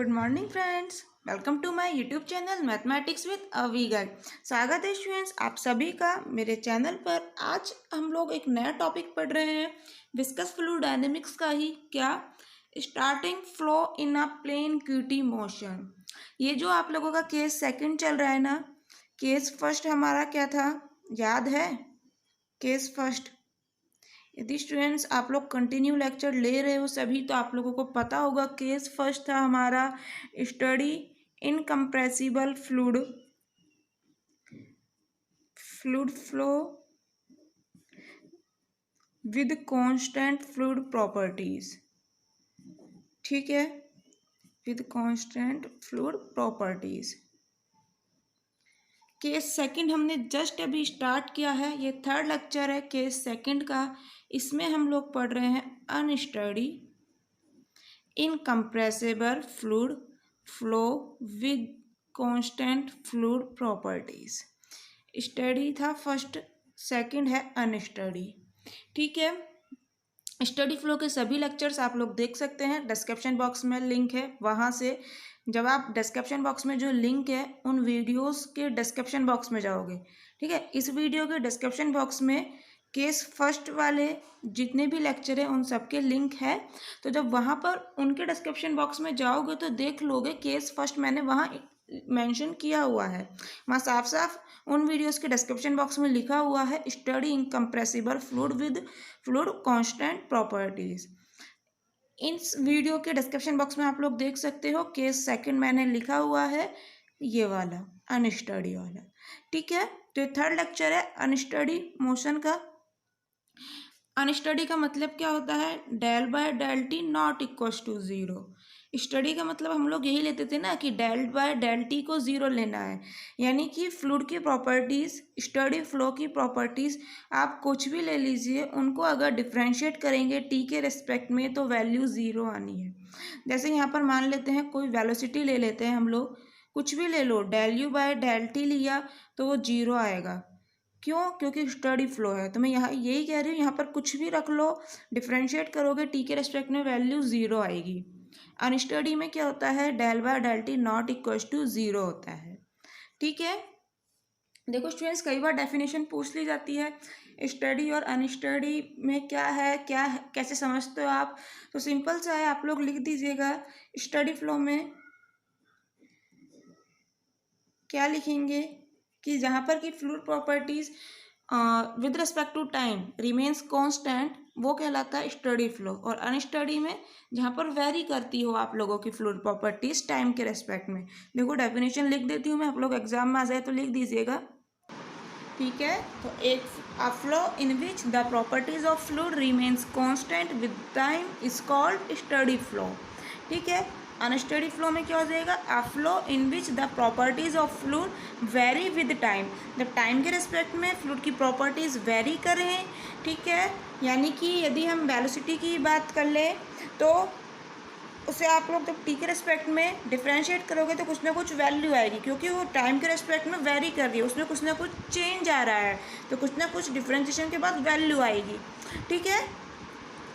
Good morning friends, welcome to my YouTube channel mathematics with Avi guide. स्वागत है students आप सभी का मेरे चैनल पर। आज हम लोग एक नया टॉपिक पढ़ रहे हैं, विस्कस फ्लूइड डायनेमिक्स का ही। क्या? Starting flow in a plane Couette motion. ये जो आप लोगों का केस सेकंड चल रहा है ना, केस फर्स्ट हमारा क्या था, याद है? केस फर्स्ट, यदि स्टूडेंट्स आप लोग कंटिन्यू लेक्चर ले रहे हो सभी, तो आप लोगों को पता होगा केस फर्स्ट था हमारा study incompressible fluid flow with constant fluid properties. ठीक है, with constant fluid properties. Case second हमने जस्ट अभी स्टार्ट किया है, ये थर्ड लेक्चर है केस सेकंड का। इसमें हम लोग पढ़ रहे हैं unsteady incompressible fluid flow with constant fluid properties. Study था फर्स्ट, सेकंड है अनस्टडी। ठीक है, स्टडी फ्लो के सभी लेक्चर्स आप लोग देख सकते हैं, डिस्क्रिप्शन बॉक्स में लिंक है, वहाँ से जब आप डिस्क्रिप्शन बॉक्स में जो लिंक है उन वीडियोस के डिस्क्रिप्शन बॉक्स में जाओगे, ठीक है, इस वीडियो के डिस्क्रिप्शन बॉक्स में केस फर्स्ट वाले जितने भी लेक्चर हैं उन सबके लिंक है। तो जब वहाँ पर उनके डिस्क्रिप्शन बॉक्स में जाओगे तो देख लोगे केस फर्स्ट मैंने वहाँ मेंशन किया हुआ है, वहाँ साफ साफ उन वीडियोस के डिस्क्रिप्शन बॉक्स में लिखा हुआ है study incompressible fluid with fluid constant properties. इस वीडियो के डिस्क्रिप्शन बॉक्स में आप लोग देख सकते हो केस सेकंड मैंने लिखा हुआ है, ये वाला अनस्टडी वाला। ठीक है, तो ये थर्ड लेक्चर है अनस्टडी मोशन का। अनस्टडी का मतलब क्या होता है? Del by del T not equals to zero. Steady का मतलब हम लोग यही लेते थे ना कि डेल बाय डेल टी को ज़ीरो लेना है, यानी कि फ्लूइड की प्रॉपर्टीज़, स्टडी फ्लो की प्रॉपर्टीज़ आप कुछ भी ले लीजिए, उनको अगर डिफ्रेंशिएट करेंगे टी के रिस्पेक्ट में तो वैल्यू ज़ीरो आनी है। जैसे यहाँ पर मान लेते हैं कोई वेलोसिटी ले लेते हैं हम लोग, कुछ भी ले लो, del you by del t लिया तो वो जीरो आएगा। क्यों? क्योंकि स्टडी फ्लो है। तो मैं यहाँ यही कह रही हूँ, यहाँ पर कुछ भी रख लो, डिफ्रेंशिएट करोगे टी के रेस्पेक्ट में वैल्यू ज़ीरो आएगी। अनस्टडी में क्या होता है? Del by del T not equals to zero होता है। ठीक है, देखो स्टूडेंट्स कई बार डेफिनेशन पूछ ली जाती है स्टडी और अनस्टडी में क्या है, क्या है, कैसे समझते हो आप? तो सिंपल सा है, आप लोग लिख दीजिएगा स्टडी फ्लो में क्या लिखेंगे कि जहाँ पर कि fluid properties with respect to time remains constant, वो कहलाता है स्टडी फ्लो। और अनस्टडी में जहाँ पर वेरी करती हो आप लोगों की फ्लूइड प्रॉपर्टीज टाइम के रेस्पेक्ट में। देखो डेफिनेशन लिख देती हूँ मैं, आप लोग एग्जाम में आ जाए तो लिख दीजिएगा। ठीक है, तो एक flow in which the properties of fluid remains constant with time is called steady flow. ठीक है, अनस्टडी फ्लो में क्या हो जाएगा? A flow in which the properties of fluid very with time. जब टाइम के रिस्पेक्ट में फ्लूइड की प्रॉपर्टीज वेरी करें, ठीक है, यानी कि यदि हम वेलोसिटी की बात कर ले तो उसे आप लोग जब टी के रिस्पेक्ट में डिफ्रेंशिएट करोगे तो कुछ ना कुछ वैल्यू आएगी, क्योंकि वो टाइम के रिस्पेक्ट में वेरी कर रही है, उसमें कुछ ना कुछ चेंज आ रहा है, तो कुछ ना कुछ डिफ्रेंशिएशन के बाद वैल्यू आएगी। ठीक है,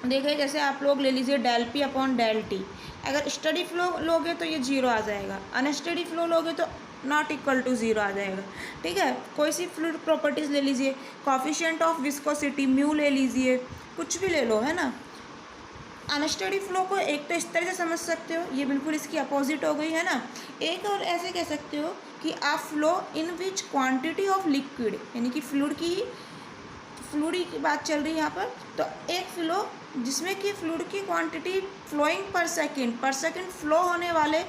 देखिए जैसे आप लोग ले लीजिए del P upon del T, अगर स्टडी फ्लो लोगे तो ये जीरो आ जाएगा, अनस्टडी फ्लो लोगे तो नॉट इक्वल टू ज़ीरो आ जाएगा। ठीक है, कोई सी फ्लूइड प्रॉपर्टीज़ ले लीजिए, कोएफिशिएंट ऑफ विस्कोसिटी म्यू ले लीजिए, कुछ भी ले लो, है ना। अनस्टडी फ्लो को एक तो इस तरह से समझ सकते हो, ये बिल्कुल इसकी अपोजिट हो गई, है ना। एक और ऐसे कह सकते हो कि a flow in which quantity of liquid, यानी कि फ्लूइड की बात चल रही है यहाँ पर, तो एक फ्लो जिसमें कि फ्लूइड की quantity flowing per second flow होने वाले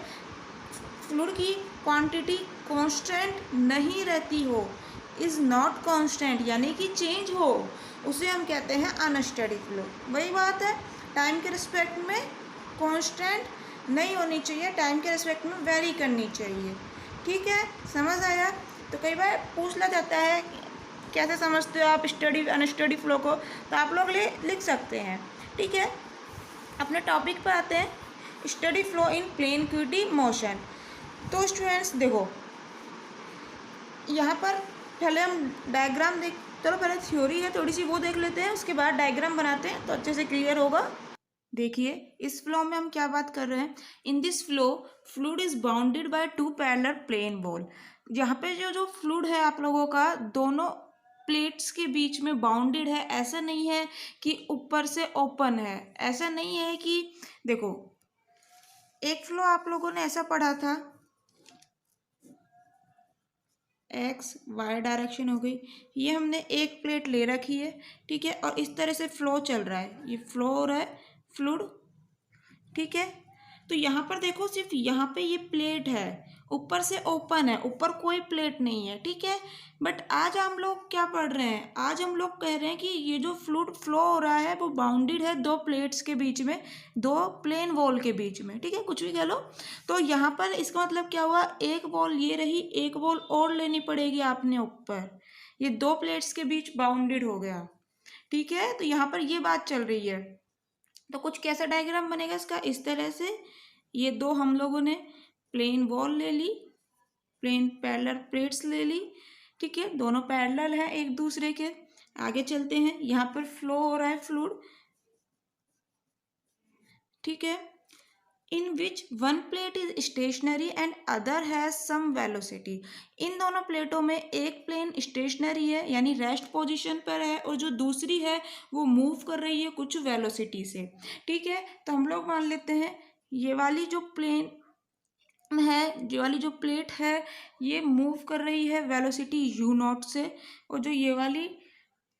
फ्लूइड की क्वांटिटी कांस्टेंट नहीं रहती हो, इज़ नॉट कांस्टेंट, यानी कि चेंज हो, उसे हम कहते हैं अनस्टडी फ्लो। वही बात है, टाइम के रिस्पेक्ट में कांस्टेंट नहीं होनी चाहिए, टाइम के रिस्पेक्ट में वेरी करनी चाहिए। ठीक है, समझ आया? तो कई बार पूछ लिया जाता है कैसे समझते हो आप स्टडी अनस्टडी फ्लो को, तो आप लोग लिख सकते हैं। ठीक है, अपने टॉपिक पर आते हैं, steady flow in plane Couette motion. तो स्टूडेंट्स देखो यहाँ पर पहले हम डायग्राम चलो पहले थ्योरी है थोड़ी सी वो देख लेते हैं, उसके बाद डायग्राम बनाते हैं तो अच्छे से क्लियर होगा। देखिए इस फ्लो में हम क्या बात कर रहे हैं, in this flow fluid is bounded by two parallel plane wall. यहाँ पे जो जो फ्लूइड है आप लोगों का दोनों प्लेट्स के बीच में बाउंडेड है। ऐसा नहीं है कि ऊपर से ओपन है, ऐसा नहीं है कि देखो एक फ्लो आप लोगों ने ऐसा पढ़ा था, एक्स वाई डायरेक्शन हो गई, ये हमने एक प्लेट ले रखी है, ठीक है, और इस तरह से फ्लो चल रहा है, ये फ्लो हो रहा है फ्लूइड, ठीक है। तो यहाँ पर देखो सिर्फ यहाँ पे ये प्लेट है, ऊपर से ओपन है, ऊपर कोई प्लेट नहीं है, ठीक है। बट आज हम लोग क्या पढ़ रहे हैं, आज हम लोग कह रहे हैं कि ये जो फ्लूइड फ्लो हो रहा है वो बाउंडेड है दो प्लेट्स के बीच में, दो प्लेन वॉल के बीच में, ठीक है, कुछ भी कह लो। तो यहाँ पर इसका मतलब क्या हुआ, एक वॉल ये रही, एक वॉल और लेनी पड़ेगी आपने ऊपर, ये दो प्लेट्स के बीच बाउंडेड हो गया, ठीक है। तो यहाँ पर ये बात चल रही है। तो कुछ कैसा डायग्राम बनेगा इसका, इस तरह से ये दो हम लोगों ने प्लेन वॉल ले ली, प्लेन पैरेलल प्लेट्स ले ली, ठीक है, दोनों पैरेलल है एक दूसरे के। आगे चलते हैं, यहाँ पर फ्लो हो रहा है फ्लूइड, ठीक है, in which one plate is stationary and other has some velocity. इन दोनों प्लेटों में एक प्लेन स्टेशनरी है यानी रेस्ट पोजीशन पर है, और जो दूसरी है वो मूव कर रही है कुछ वेलोसिटी से, ठीक है। तो हम लोग मान लेते हैं ये वाली जो प्लेन है, जो वाली जो प्लेट है ये मूव कर रही है वेलोसिटी यू नॉट से, और जो ये वाली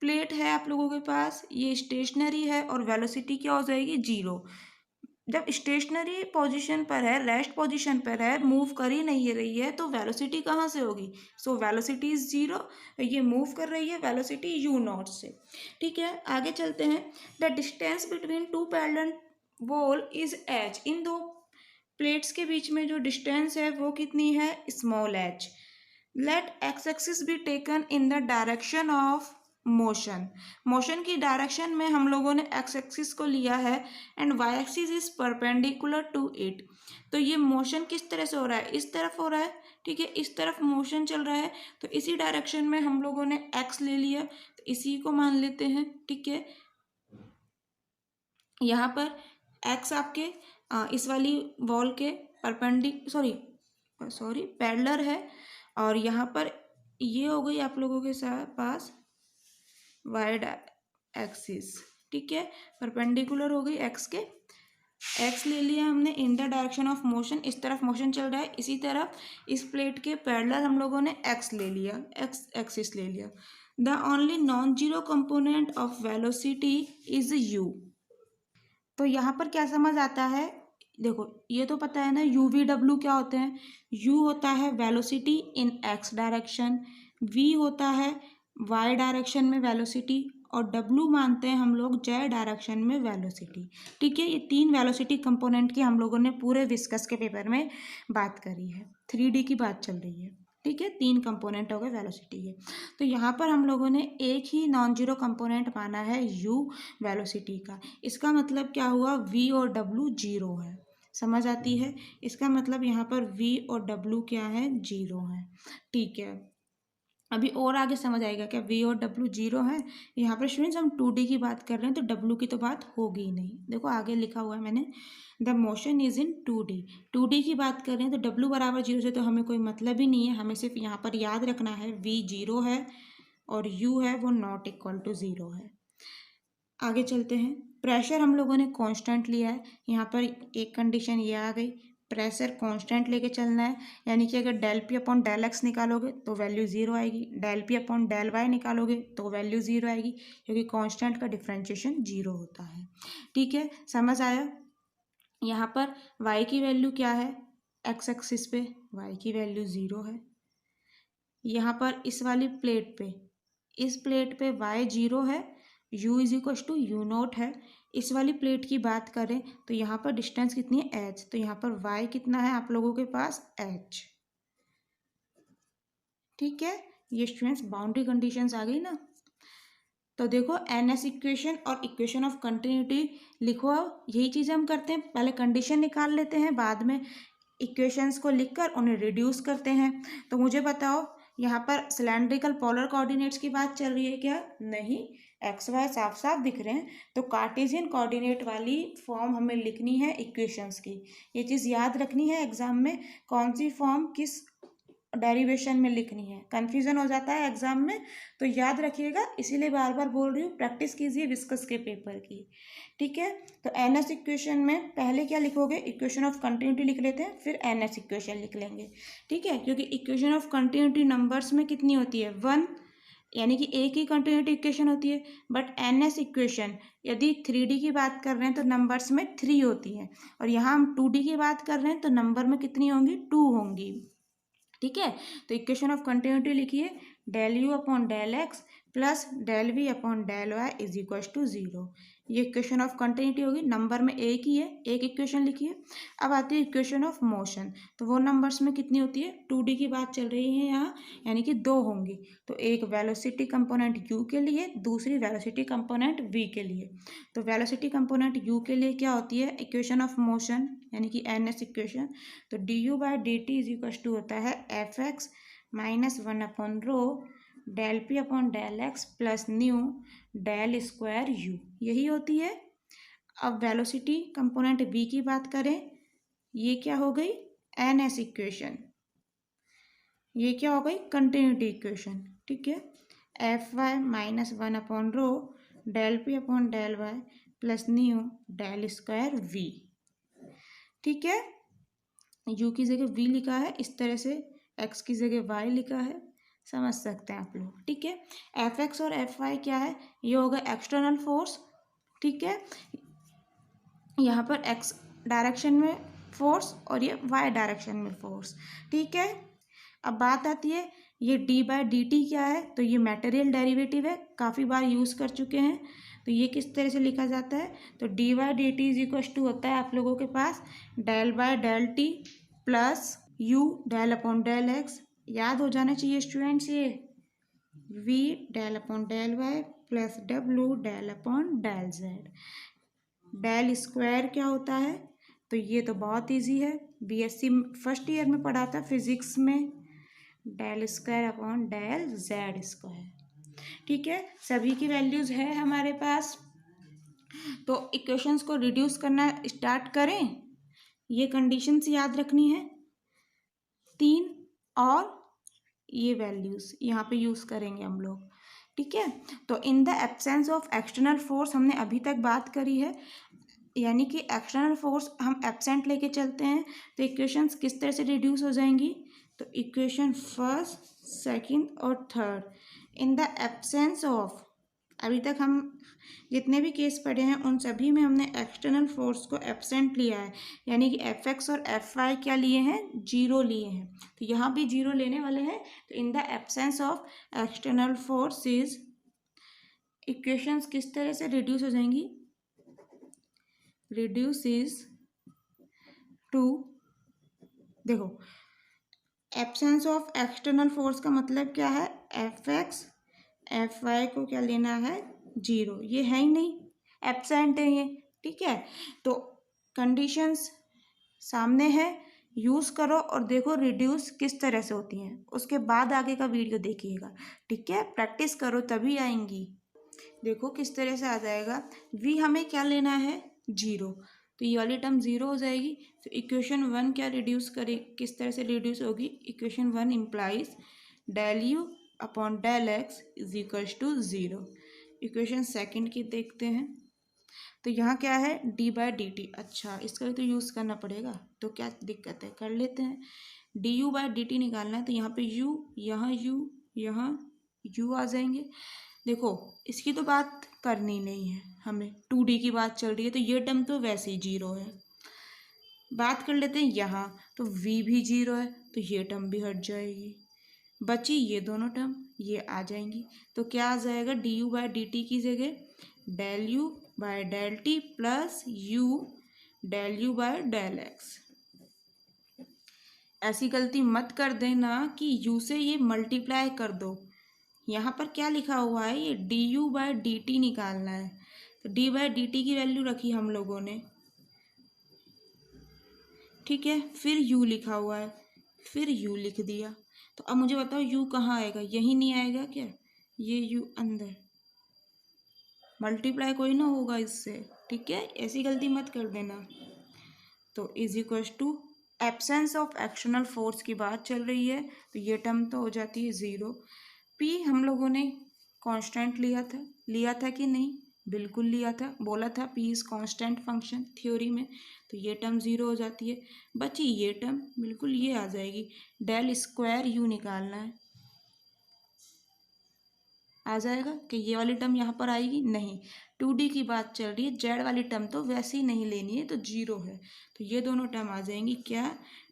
प्लेट है आप लोगों के पास ये स्टेशनरी है और वेलोसिटी क्या हो जाएगी, जीरो। जब स्टेशनरी पोजीशन पर है, रेस्ट पोजीशन पर है, मूव कर ही नहीं रही है, तो वेलोसिटी कहाँ से होगी, सो वेलोसिटी इज जीरो। ये मूव कर रही है वेलोसिटी यू नॉट से, ठीक है। आगे चलते हैं, the distance between two parallel wall is H. इन दो प्लेट्स के बीच में जो डिस्टेंस है वो कितनी है, small H. Let X axis be taken in the direction of motion. Motion की डायरेक्शन में हम लोगों ने एक्स एक्सिस को लिया है and Y axis is perpendicular to it. तो ये मोशन किस तरह से हो रहा है, इस तरफ हो रहा है, ठीक है, इस तरफ मोशन चल रहा है, तो इसी डायरेक्शन में हम लोगों ने एक्स ले लिया, तो इसी को मान लेते हैं, ठीक है। यहाँ पर एक्स आपके इस वाली वॉल के सॉरी पैरेलल है, और यहाँ पर ये हो गई आप लोगों के पास वाई एक्सिस, ठीक है, परपेंडिकुलर हो गई एक्स के। एक्स ले लिया हमने इन द डायरेक्शन ऑफ मोशन, इस तरफ मोशन चल रहा है, इसी तरफ इस प्लेट के पैरेलल हम लोगों ने एक्स ले लिया, एक्स एक्सिस ले लिया। The only non zero component of velocity is you. तो यहाँ पर क्या समझ आता है, देखो ये तो पता है ना यू वी डब्ल्यू क्या होते हैं, यू होता है velocity in X direction, V होता है वाई डायरेक्शन में वेलोसिटी, और डब्ल्यू मानते हैं हम लोग जेड डायरेक्शन में वेलोसिटी, ठीक है। ये तीन वेलोसिटी कंपोनेंट की हम लोगों ने पूरे विस्कस के पेपर में बात करी है, 3D की बात चल रही है, ठीक है, तीन कंपोनेंट हो गए वेलोसिटी के। तो यहाँ पर हम लोगों ने एक ही नॉन जीरो कंपोनेंट माना है यू वेलोसिटी का। इसका मतलब क्या हुआ, वी और डब्ल्यू जीरो है, समझ आती है, इसका मतलब यहाँ पर वी और डब्ल्यू क्या है, जीरो है, ठीक है। अभी और आगे समझ आएगा क्या, वी और डब्ल्यू जीरो है। यहाँ पर स्टूडेंट्स हम 2D की बात कर रहे हैं तो डब्ल्यू की तो बात होगी ही नहीं, देखो आगे लिखा हुआ है मैंने, the motion is in 2D। 2D की बात कर रहे हैं तो डब्ल्यू बराबर जीरो से तो हमें कोई मतलब ही नहीं है, हमें सिर्फ यहाँ पर याद रखना है वी जीरो है और यू है वो नॉट इक्वल टू ज़ीरो है। आगे चलते हैं, प्रेशर हम लोगों ने कांस्टेंट लिया है, यहाँ पर एक कंडीशन ये आ गई, प्रेशर कांस्टेंट लेके चलना है, यानी कि अगर del P upon del X निकालोगे तो वैल्यू ज़ीरो आएगी, del P upon del Y निकालोगे तो वैल्यू ज़ीरो आएगी, क्योंकि कांस्टेंट का डिफरेंशिएशन जीरो होता है, ठीक है, समझ आया। यहाँ पर y की वैल्यू क्या है, एक्स एक्सिस पे y की वैल्यू ज़ीरो है, यहाँ पर इस वाली प्लेट पे, इस प्लेट पे y जीरो है, u is equal to U naught है। इस वाली प्लेट की बात करें तो यहाँ पर डिस्टेंस कितनी है h, तो यहाँ पर y कितना है आप लोगों के पास h, ठीक है। ये स्टूडेंट्स बाउंड्री कंडीशंस आ गई ना। तो देखो NS इक्वेशन और इक्वेशन ऑफ कंटिन्यूटी लिखो, यही चीज़ हम करते हैं, पहले कंडीशन निकाल लेते हैं, बाद में इक्वेशंस को लिखकर उन्हें रिड्यूस करते हैं। तो मुझे बताओ यहाँ पर सिलेंड्रिकल पोलर कोऑर्डिनेट्स की बात चल रही है क्या? नहीं, एक्स वाई साफ साफ दिख रहे हैं। तो कार्टेशियन कोऑर्डिनेट वाली फॉर्म हमें लिखनी है इक्वेशंस की। ये चीज़ याद रखनी है एग्जाम में, कौन सी फॉर्म किस डेरिवेशन में लिखनी है। कन्फ्यूजन हो जाता है एग्जाम में, तो याद रखिएगा, इसीलिए बार बार बोल रही हूँ, प्रैक्टिस कीजिए विस्कस के पेपर की। ठीक है, तो एन एस इक्वेशन में पहले क्या लिखोगे? इक्वेशन ऑफ कंटिन्यूटी लिख लेते हैं, फिर एन एस इक्वेशन लिख लेंगे। ठीक है, क्योंकि इक्वेशन ऑफ कंटिन्यूटी नंबर्स में कितनी होती है? 1, यानी कि एक ही कंटिन्यूटी इक्वेशन होती है। बट एन एस इक्वेशन यदि 3D की बात कर रहे हैं तो नंबर्स में 3 होती है, और यहाँ हम 2D की बात कर रहे हैं तो नंबर में कितनी होंगी? 2 होंगी। ठीक है, तो इक्वेशन ऑफ कंटिन्यूटी लिखिए, del you upon del X plus del V upon del Y is equal to 0। ये इक्वेशन ऑफ कंटिन्यूटी होगी, नंबर में एक ही है, एक इक्वेशन लिखिए। अब आती है इक्वेशन ऑफ मोशन, तो वो नंबर्स में कितनी होती है? 2D की बात चल रही है यहाँ, यानी कि 2 होंगी। तो एक वेलोसिटी कंपोनेंट u के लिए, दूसरी वेलोसिटी कंपोनेंट v के लिए। तो वेलोसिटी कंपोनेंट u के लिए क्या होती है? इक्वेशन ऑफ मोशन, यानी कि एन एस इक्वेशन। तो D U by D T is equal to होता है F X minus 1 upon rho del P upon del X plus nu del square U, यही होती है। अब वेलोसिटी कंपोनेंट v की बात करें, ये क्या हो गई? N S equation. ये क्या हो गई? Continuity equation. ठीक है, F Y minus 1 upon rho del P upon del Y plus nu del square V. ठीक है, u की जगह v लिखा है इस तरह से, x की जगह y लिखा है, समझ सकते हैं आप लोग। ठीक है, एफ एक्स और एफ वाई क्या है? ये होगा एक्सटर्नल फोर्स। ठीक है, यहाँ पर x डायरेक्शन में फोर्स और ये y डायरेक्शन में फोर्स। ठीक है, अब बात आती है ये d बाय डी टी क्या है? तो ये मटेरियल डेरिवेटिव है, काफ़ी बार यूज़ कर चुके हैं। तो ये किस तरह से लिखा जाता है? तो D by D T is equal to होता है आप लोगों के पास del by del T plus you del upon del x. याद हो जाना चाहिए स्टूडेंट्स ये, v del upon del Y plus डब्लू del upon del z. Del square क्या होता है? तो ये तो बहुत इजी है, बीएससी फर्स्ट ईयर में पढ़ा था फिजिक्स में, del square upon del Z square. ठीक है, सभी की वैल्यूज़ है हमारे पास, तो इक्वेशंस को रिड्यूस करना स्टार्ट करें। ये कंडीशंस याद रखनी है 3, और ये वैल्यूज़ यहाँ पे यूज़ करेंगे हम लोग। ठीक है, तो in the absence of external force हमने अभी तक बात करी है, यानी कि एक्सटर्नल फोर्स हम एब्सेंट लेके चलते हैं तो इक्वेशंस किस तरह से रिड्यूस हो जाएंगी? तो इक्वेशन फर्स्ट, सेकंड और third in the absence of, अभी तक हम जितने भी केस पढ़े हैं उन सभी में हमने एक्सटर्नल फोर्स को एब्सेंट लिया है, यानी कि एफ एक्स और एफ वाई क्या लिए हैं? 0 लिए हैं। तो यहाँ भी 0 लेने वाले हैं। तो in the absence of external forces equations किस तरह से रिड्यूस हो जाएंगी? रिड्यूसेस टू, देखो एब्सेंस ऑफ एक्सटर्नल फोर्स का मतलब क्या है? एफ एक्स एफ वाई को क्या लेना है? 0, ये है ही नहीं, एब्सेंट है ये। ठीक है, तो कंडीशंस सामने है, यूज़ करो और देखो रिड्यूस किस तरह से होती हैं, उसके बाद आगे का वीडियो देखिएगा। ठीक है, प्रैक्टिस करो तभी आएंगी। देखो किस तरह से आ जाएगा, v हमें क्या लेना है? 0, तो ये वाली टर्म 0 हो जाएगी। तो इक्वेशन 1 क्या रिड्यूस करे, किस तरह से रिड्यूस होगी? Equation 1 implies del you upon del X is equal to 0। Equation second की देखते हैं, तो यहाँ क्या है? d by D T. अच्छा, इसका भी तो यूज़ करना पड़ेगा, तो क्या दिक्कत है, कर लेते हैं। D U by D T निकालना है, तो यहाँ पे u, यहाँ u, यहाँ u आ जाएंगे। देखो इसकी तो बात करनी नहीं है हमें, 2D की बात चल रही है, तो ये टर्म तो वैसे ही 0 है। बात कर लेते हैं यहाँ, तो v भी 0 है, तो ये टर्म भी हट जाएगी, बची ये दोनों टर्म, ये आ जाएंगी। तो क्या आ जाएगा? D U by D T की जगह del you by del T plus you del you by del X. ऐसी गलती मत कर देना कि u से ये मल्टीप्लाई कर दो। यहाँ पर क्या लिखा हुआ है? ये D U by D T निकालना है, तो डी बाय डी टी की वैल्यू रखी हम लोगों ने। ठीक है, फिर u लिखा हुआ है, फिर u लिख दिया, तो अब मुझे बताओ u कहाँ आएगा, यही नहीं आएगा क्या, ये u अंदर, मल्टीप्लाई कोई ना होगा इससे, ठीक है, ऐसी गलती मत कर देना। तो is equals to absence of external force की बात चल रही है, तो ये टर्म तो हो जाती है ज़ीरो। पी हम लोगों ने कांस्टेंट लिया था कि नहीं, बिल्कुल लिया था, बोला था P is constant function theory में, तो ये टर्म ज़ीरो हो जाती है। बची ये टर्म, बिल्कुल ये आ जाएगी, डेल स्क्वायर यू निकालना है, आ जाएगा कि ये वाली टर्म यहाँ पर आएगी नहीं, 2D की बात चल रही है, जेड वाली टर्म तो वैसे ही नहीं लेनी है, तो जीरो है, तो ये दोनों टर्म आ जाएंगी क्या,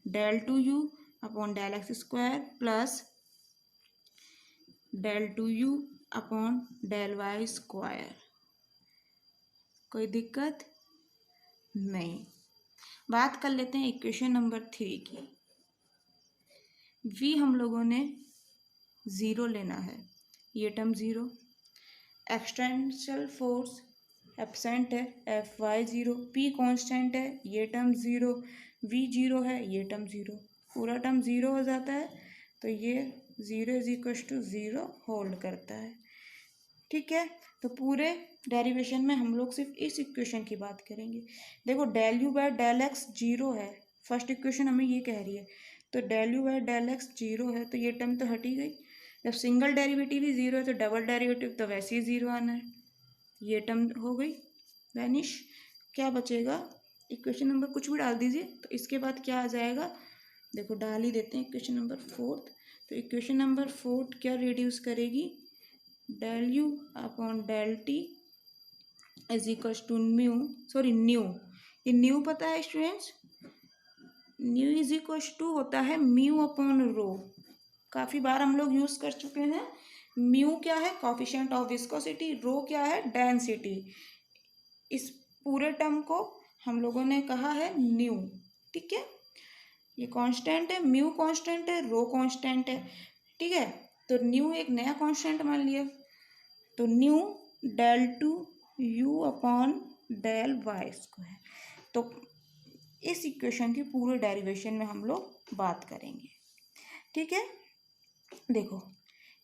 del two you upon del X square plus del two you upon del Y square. कोई दिक्कत नहीं। बात कर लेते हैं इक्वेशन नंबर 3 की। v हम लोगों ने ज़ीरो लेना है, ये term zero, external force absent है, F Y zero, P constant है, ये टर्म ज़ीरो, वी ज़ीरो है, ये टर्म ज़ीरो, पूरा टर्म ज़ीरो हो जाता है, तो ये zero is equal to zero hold करता है, ठीक है। तो पूरे डेरिवेशन में हम लोग सिर्फ इस इक्वेशन की बात करेंगे। देखो del you by del X zero है, फर्स्ट इक्वेशन हमें ये कह रही है, तो del you by del X zero है, तो ये टर्म तो हट ही गई। जब सिंगल डेरिवेटिव ही ज़ीरो है तो डबल डेरिवेटिव तो वैसे ही ज़ीरो आना है, ये टर्म हो गई वैनिश। क्या बचेगा, इक्वेशन नंबर कुछ भी डाल दीजिए, तो इसके बाद क्या आ जाएगा, देखो डाल ही देते हैं इक्वेशन नंबर 4। तो इक्वेशन नंबर 4 क्या रिड्यूस करेगी, del you upon del T is equal to nu, ये न्यू पता है students, nu is equal to होता है म्यू अपॉन रो, काफ़ी बार हम लोग यूज़ कर चुके हैं। म्यू क्या है, कोफिशिएंट ऑफ विस्कोसिटी, रो क्या है, डेंसिटी। इस पूरे टर्म को हम लोगों ने कहा है न्यू, ठीक है, ये कांस्टेंट है, म्यू कांस्टेंट है, रो कांस्टेंट है, ठीक है। तो न्यू एक नया कांस्टेंट मान लिया, तो nu del two you upon del Y square. तो इस इक्वेशन की पूरे डेरिवेशन में हम लोग बात करेंगे, ठीक है। देखो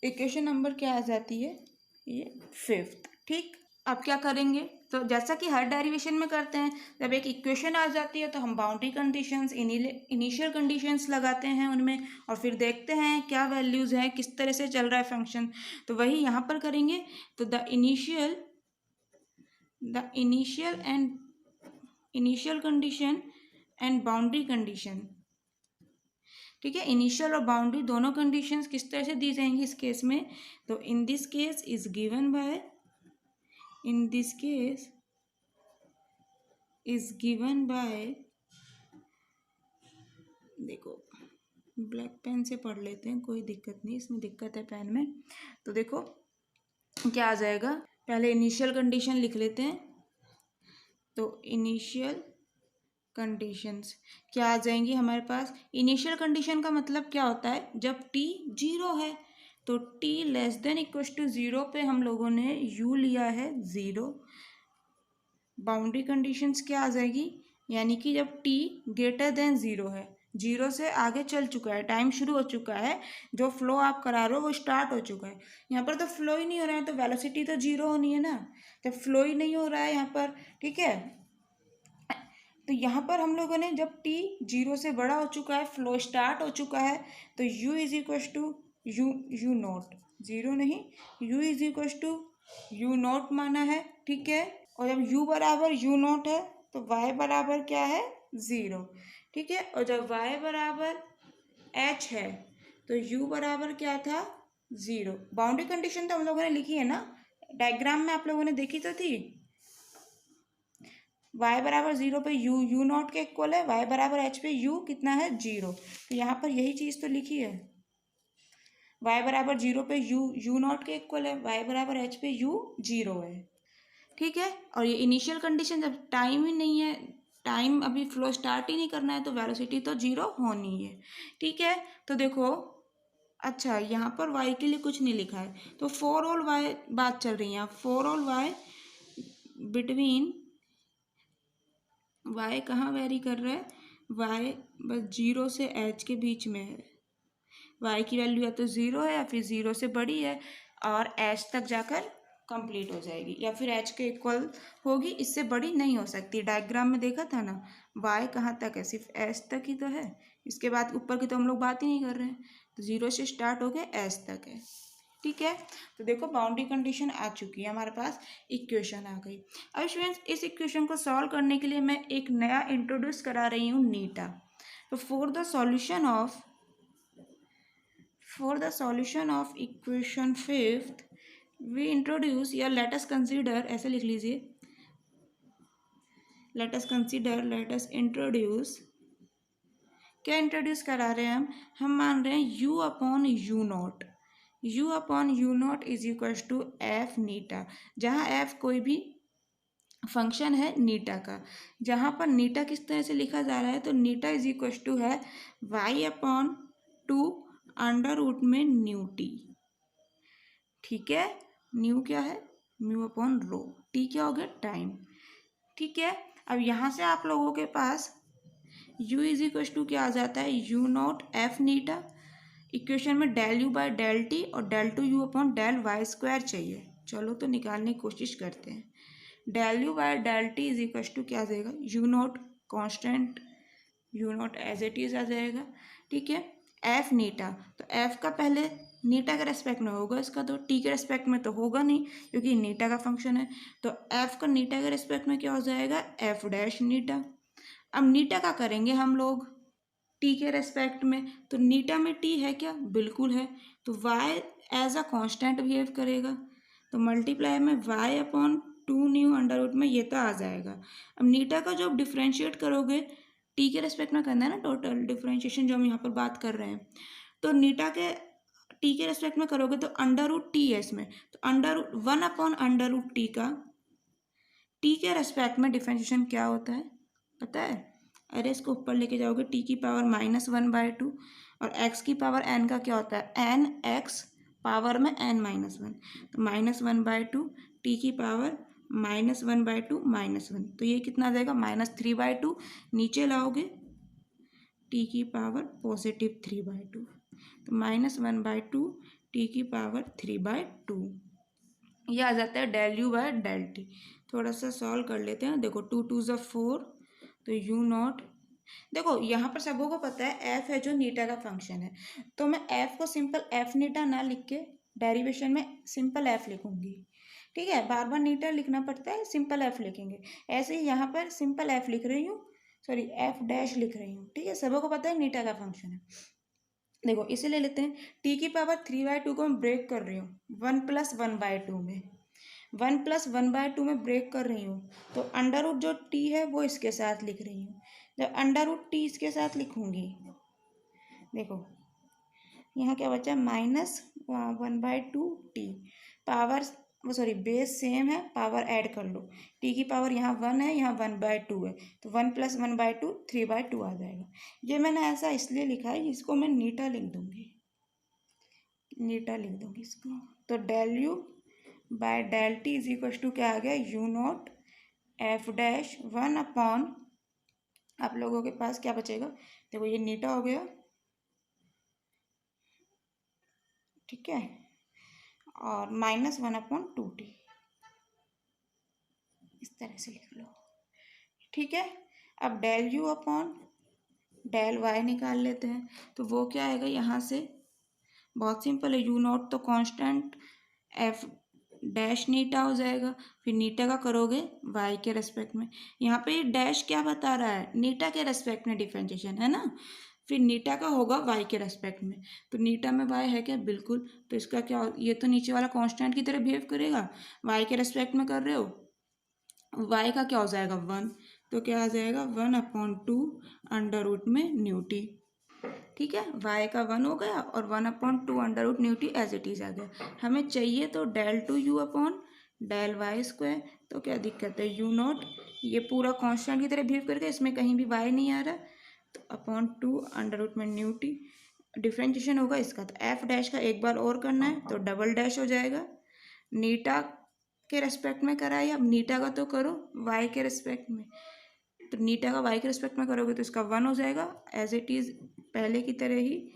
इक्वेशन नंबर क्या आ जाती है, ये 5th, ठीक। अब क्या करेंगे, तो जैसा कि हर डेरिवेशन में करते हैं, जब एक इक्वेशन आ जाती है तो हम बाउंड्री कंडीशंस, इनिशियल कंडीशंस लगाते हैं उनमें, और फिर देखते हैं क्या वैल्यूज़ हैं, किस तरह से चल रहा है फंक्शन, तो वही यहाँ पर करेंगे। तो the initial condition and boundary condition, ठीक है, इनिशियल और बाउंड्री दोनों कंडीशंस किस तरह से दी जाएंगी इस केस में, तो in this case is given by, in this case is given by, देखो ब्लैक पेन से पढ़ लेते हैं, कोई दिक्कत नहीं, इसमें दिक्कत है पेन में। तो देखो क्या आ जाएगा, पहले इनिशियल कंडीशन लिख लेते हैं, तो इनिशियल कंडीशंस क्या आ जाएंगी हमारे पास, इनिशियल कंडीशन का मतलब क्या होता है, जब टी जीरो है, तो T less than equal to zero पे हम लोगों ने यू लिया है ज़ीरो। बाउंड्री कंडीशंस क्या आ जाएगी, यानी कि जब टी ग्रेटर देन ज़ीरो है, जीरो से आगे चल चुका है, टाइम शुरू हो चुका है, जो फ्लो आप करा रहे हो वो स्टार्ट हो चुका है। यहाँ पर तो फ्लो ही नहीं हो रहा है, तो वेलोसिटी तो जीरो होनी है ना, जब फ्लो ही नहीं हो रहा है यहाँ पर, ठीक है। तो यहाँ पर हम लोगों ने जब टी जीरो से बड़ा हो चुका है, फ्लो स्टार्ट हो चुका है, तो u is equal to U naught, zero नहीं, u is equal to U naught माना है, ठीक है। और जब u बराबर यू नॉट है तो y बराबर क्या है, ज़ीरो, ठीक है। और जब y बराबर h है तो u बराबर क्या था, ज़ीरो। बाउंड्री कंडीशन तो हम लोगों ने लिखी है ना, डायग्राम में आप लोगों ने देखी तो थी, y बराबर ज़ीरो पे यू नॉट के इक्वल है, y बराबर h पे u कितना है, जीरो, तो यहाँ पर यही चीज़ तो लिखी है, y बराबर जीरो पे यू नॉट के इक्वल है, y बराबर h पे u जीरो है, ठीक है। और ये इनिशियल कंडीशन, जब टाइम ही नहीं है, टाइम अभी फ्लो स्टार्ट ही नहीं करना है, तो वेलोसिटी तो जीरो होनी है, ठीक है। तो देखो अच्छा यहाँ पर y के लिए कुछ नहीं लिखा है, तो फॉर ऑल y बात चल रही है, for all y between y कहाँ वेरी कर रहा है, y बस जीरो से h के बीच में है, वाई की वैल्यू या तो ज़ीरो है या फिर ज़ीरो से बड़ी है और एच तक जाकर कंप्लीट हो जाएगी, या फिर एच के इक्वल होगी, इससे बड़ी नहीं हो सकती। डायग्राम में देखा था ना, वाई कहाँ तक है, सिर्फ एच तक ही तो है, इसके बाद ऊपर की तो हम लोग बात ही नहीं कर रहे हैं। तो ज़ीरो से स्टार्ट हो के एच तक है। ठीक है, तो देखो बाउंड्री कंडीशन आ चुकी है, हमारे पास इक्वेशन आ गई। अब स्टूडेंट्स इस इक्वेशन को सॉल्व करने के लिए मैं एक नया इंट्रोड्यूस करा रही हूँ, नीटा। तो for the solution of equation fifth we introduce, या लेट अस कंसीडर, ऐसे लिख लीजिए, लेट अस इंट्रोड्यूस, क्या इंट्रोड्यूस करा रहे हैं हम मान रहे हैं u अपॉन यू नॉट, u अपॉन u naught is equal to f नीटा, जहाँ एफ कोई भी फंक्शन है नीटा का। जहाँ पर नीटा किस तरह से लिखा जा रहा है, तो नीटा इज इक्वल टू है y upon two under root में न्यू टी। ठीक है, न्यू क्या है, म्यू अपॉन रो, टी क्या हो गया, टाइम। ठीक है, अब यहाँ से आप लोगों के पास u इज इक्वल टू क्या आ जाता है, यू नॉट एफ नीटा। इक्वेशन में del you by del t और del two you upon del Y square चाहिए। चलो तो निकालने की कोशिश करते हैं। Del you by del T is equal to क्या आ जाएगा, u naught constant, u naught as it is आ जाएगा। ठीक है, एफ नीटा, तो एफ का पहले नीटा के रेस्पेक्ट में होगा इसका, तो टी के रेस्पेक्ट में तो होगा नहीं क्योंकि नीटा का फंक्शन है। तो एफ का नीटा के रेस्पेक्ट में क्या हो जाएगा, एफ डैश नीटा। अब नीटा का करेंगे हम लोग टी के रेस्पेक्ट में, तो नीटा में टी है क्या, बिल्कुल है, तो Y as a constant behave करेगा, तो मल्टीप्लाई में Y upon two nu under root में ये तो आ जाएगा। अब नीटा का जो आप डिफ्रेंशिएट करोगे, टी के रेस्पेक्ट में करना है ना, टोटल डिफ्रेंशिएशन जो हम यहाँ पर बात कर रहे हैं, तो नीटा के टी के रेस्पेक्ट में करोगे तो अंडर रूट टी है इसमें, तो under root one upon under root t का टी के रेस्पेक्ट में डिफ्रेंशिएशन क्या होता है पता है, अरे इसको ऊपर लेके जाओगे, टी की पावर -1/2 और एक्स की पावर एन का क्या होता है, एन एक्स पावर में n-1, तो -1/2 टी की पावर -1/2 -1, तो ये कितना आ जाएगा, -3/2, नीचे लाओगे टी की पावर पॉजिटिव 3/2, तो -1/2 टी की पावर 3/2, ये आ जाता है del you by del t. थोड़ा सा सॉल्व कर लेते हैं, देखो 2 2 ज़ा 4, तो यू नॉट, देखो यहाँ पर सबों को पता है एफ है जो नीटा का फंक्शन है, तो मैं एफ को सिंपल एफ नीटा ना लिख के डेरिवेशन में सिंपल एफ लिखूंगी। ठीक है, बार बार नीटा लिखना पड़ता है, सिंपल एफ लिखेंगे। ऐसे ही यहाँ पर सिंपल एफ लिख रही हूँ, सॉरी एफ डैश लिख रही हूँ। ठीक है, सबों को पता है नीटा का फंक्शन है। देखो इसे ले लेते हैं, टी की पावर 3/2 को मैं ब्रेक कर रही हूँ 1 + 1/2 में, 1 + 1/2 में ब्रेक कर रही हूँ, तो अंडर रूट जो टी है वो इसके साथ लिख रही हूँ। जब अंडर रूट टी इसके साथ लिखूंगी, देखो यहाँ क्या बचा, -1/2 टी, पावर वो सॉरी बेस सेम है, पावर ऐड कर लो, टी की पावर यहाँ 1 है, यहाँ 1/2 है, तो 1 + 1/2 3/2 आ जाएगा। ये मैंने ऐसा इसलिए लिखा है, इसको मैं नीटा लिख दूंगी, नीटा लिख दूंगी इसको। तो del you by del T is equal to क्या आ गया, u not f dash 1 upon, आप लोगों के पास क्या बचेगा, देखो ये नीटा हो गया, ठीक है, और -1/2t, इस तरह से लिख लो। ठीक है, अब del you upon del y निकाल लेते हैं, तो वो क्या आएगा यहाँ से, बहुत सिंपल है, यू नॉट तो कांस्टेंट, एफ डैश नीटा हो जाएगा, फिर नीटा का करोगे वाई के रेस्पेक्ट में, यहाँ पे ये डैश क्या बता रहा है, नीटा के रेस्पेक्ट में डिफरेंशिएशन है ना, फिर नीटा का होगा वाई के रेस्पेक्ट में, तो नीटा में वाई है क्या, बिल्कुल, तो इसका क्या, ये तो नीचे वाला कांस्टेंट की तरह बिहेव करेगा, वाई के रेस्पेक्ट में कर रहे हो, वाई का क्या हो जाएगा 1, तो क्या आ जाएगा 1/2 अंडर रूट में न्यू टी। ठीक है, वाई का 1 हो गया और 1/2 under root nu t as it is आ गया। हमें चाहिए तो del two you upon del Y square, तो क्या दिक्कत है, यू नॉट ये पूरा कांस्टेंट की तरह बिहेव करके, इसमें कहीं भी वाई नहीं आ रहा, तो अपॉन 2 अंडर रूट में न्यू टी, डिफ्रेंशिएशन होगा इसका, तो एफ डैश का एक बार और करना है तो डबल डैश हो जाएगा, नीटा के रेस्पेक्ट में कराइए, अब नीटा का तो करो वाई के रेस्पेक्ट में, तो नीटा का वाई के रेस्पेक्ट में करोगे तो इसका 1 हो जाएगा एज इट इज़ पहले की तरह ही,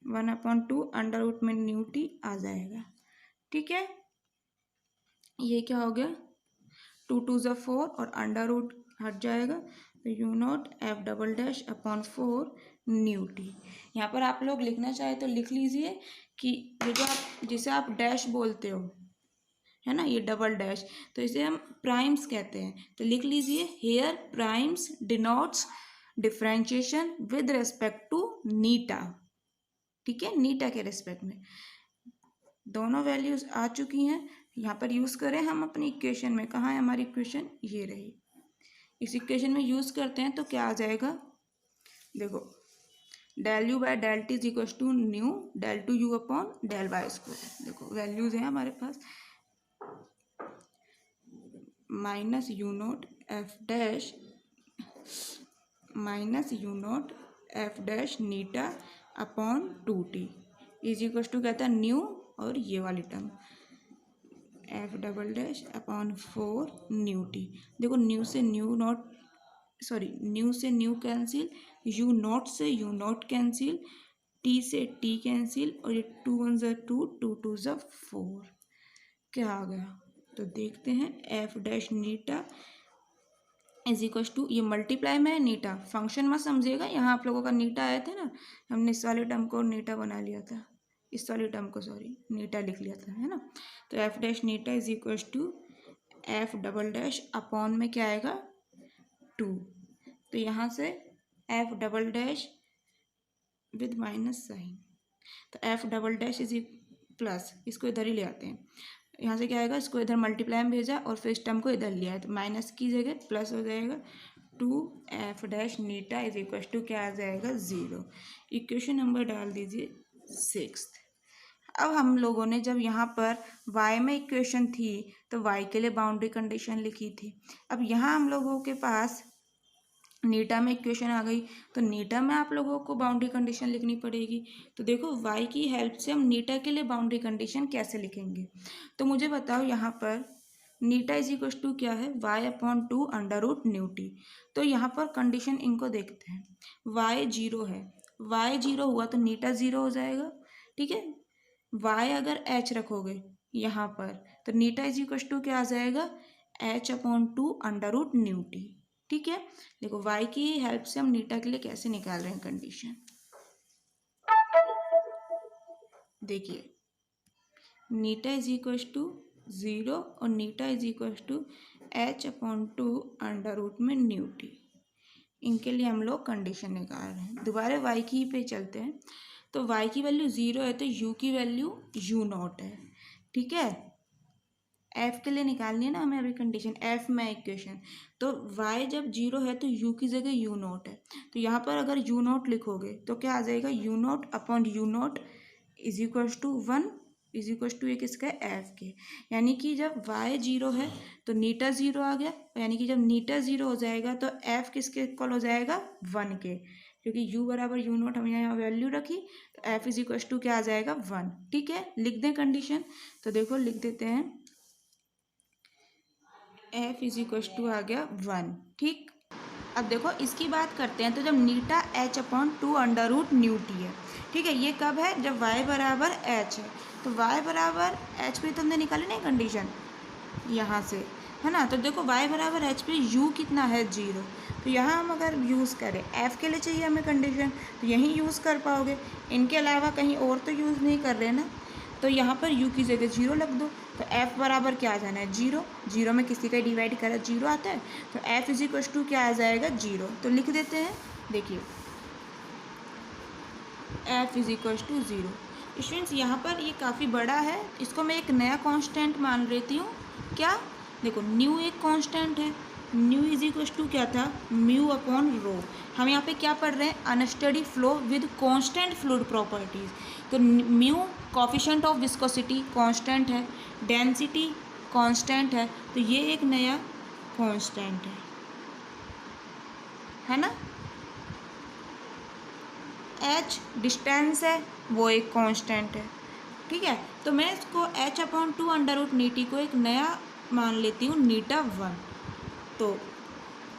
1/2 अंडर रूट में न्यू टी आ जाएगा। ठीक है, ये क्या हो गया, 2 2 ज़ा 4 और अंडर रूट हट जाएगा, तो you not F double dash upon 4 nu T. यहाँ पर आप लोग लिखना चाहे तो लिख लीजिए कि ये जो आप जिसे आप डैश बोलते हो है ना, ये डबल डैश, तो इसे हम प्राइम्स कहते हैं। तो लिख लीजिए, here primes denotes differentiation with respect to नीटा। ठीक है, नीटा के रिस्पेक्ट में दोनों वैल्यूज आ चुकी हैं, यहाँ पर यूज़ करें हम अपनी इक्वेशन में। कहाँ है हमारी इक्वेशन, ये रही। इस इक्वेशन में यूज़ करते हैं तो क्या आ जाएगा, देखो, del you by del T is equal to nu del two you upon del Y square. देखो वैल्यूज हैं हमारे पास, minus u naught f dash minus u naught f dash नीटा upon 2t is equal to कहता है nu और ये वाली term f double dash upon 4 nu t. देखो न्यू से न्यू नॉट, सॉरी न्यू से न्यू कैंसिल, यू नॉट से यू नॉट कैंसिल, टी से टी कैंसिल, और ये 2 1 ज़ा 2 2 2 ज़ा 4, क्या आ गया। तो देखते हैं, एफ डैश नीटा इज इक्वल टू, ये मल्टीप्लाई में है नीटा, फंक्शन मत समझिएगा, यहाँ आप लोगों का नीटा आए थे ना, हमने इस वाले टर्म को नीटा बना लिया था, इस वाले टर्म को सॉरी नीटा लिख लिया था, है ना। तो एफ डैश नीटा is equal to f double dash upon में क्या आएगा 2, तो यहाँ से f double dash with minus sign, तो f double dash is plus, इसको इधर ही ले आते हैं, यहाँ से क्या आएगा, इसको इधर मल्टीप्लाई में भेजा और फिर इस टर्म को इधर लिया है, तो माइनस की जगह प्लस हो जाएगा, 2 एफ डैश नीटा इज इक्वल टू क्या आ जाएगा 0। इक्वेशन नंबर डाल दीजिए 6। अब हम लोगों ने जब यहाँ पर y में इक्वेशन थी तो y के लिए बाउंड्री कंडीशन लिखी थी। अब यहाँ हम लोगों के पास नीटा में इक्वेशन आ गई, तो नीटा में आप लोगों को बाउंड्री कंडीशन लिखनी पड़ेगी। तो देखो y की हेल्प से हम नीटा के लिए बाउंड्री कंडीशन कैसे लिखेंगे, तो मुझे बताओ यहाँ पर नीटा इज इक्वल टू क्या है, y upon 2 under root nu t. तो यहाँ पर कंडीशन इनको देखते हैं, y 0 है, y 0 हुआ तो नीटा 0 हो जाएगा। ठीक है, y अगर h रखोगे यहाँ पर तो नीटा इज इक्वल टू क्या आ जाएगा, h upon 2 under root nu T. ठीक है, देखो y की हेल्प से हम नीटा के लिए कैसे निकाल रहे हैं कंडीशन, देखिए नीटा इज इक्वल टू 0 और नीटा is equal to h upon 2 under root में न्यू टी, इनके लिए हम लोग कंडीशन निकाल रहे हैं। दोबारा y की पे चलते हैं, तो y की वैल्यू 0 है तो u की वैल्यू u नॉट है। ठीक है, f के लिए निकालनी है ना हमें अभी कंडीशन, f में इक्वेशन, तो y जब 0 है तो u की जगह u नॉट है, तो यहाँ पर अगर u नॉट लिखोगे तो क्या आ जाएगा, u not upon u not is equal to 1 is equal to ये किसका है, f के। यानी कि जब y 0 है तो नीटा 0 आ गया, यानी कि जब नीटा 0 हो जाएगा तो f किसके इक्वल हो जाएगा 1 के, क्योंकि u बराबर u नॉट हमने यहाँ वैल्यू रखी, तो f इज इक्वल टू क्या आ जाएगा 1। ठीक है, लिख दें कंडीशन, तो देखो लिख देते हैं, f इज इक्वल टू आ गया 1। ठीक, अब देखो इसकी बात करते हैं, तो जब नीटा h upon 2 under root nu t है, ठीक है, ये कब है, जब y बराबर h है, तो y बराबर h पे तो हमने निकाली नहीं कंडीशन यहाँ से, है ना। तो देखो y बराबर h पे u कितना है 0, तो यहाँ हम अगर यूज़ करें, f के लिए चाहिए हमें कंडीशन तो यहीं यूज़ कर पाओगे, इनके अलावा कहीं और तो यूज़ नहीं कर रहे ना, तो यहाँ पर u की जगह 0 लग दो, तो f बराबर क्या आ जाना है 0, 0 में किसी का डिवाइड करा 0 आता है, तो f इज इक्वल टू क्या आ जाएगा 0, तो लिख देते हैं, देखिए f is equal to 0। Students यहाँ पर ये काफ़ी बड़ा है, इसको मैं एक नया कांस्टेंट मान लेती हूँ, क्या, देखो न्यू एक कांस्टेंट है, न्यू इज इक्वल टू क्या था, म्यू अपॉन रो। हम यहाँ पे क्या पढ़ रहे हैं, unsteady flow with constant fluid properties, तो mu coefficient of viscosity constant है, डेंसिटी कांस्टेंट है, तो ये एक नया कांस्टेंट है ना। h डिस्टेंस है, वो एक कांस्टेंट है। ठीक है, तो मैं इसको h अपॉन 2 अंडर रूट नीटी को एक नया मान लेती हूँ नीटा 1। तो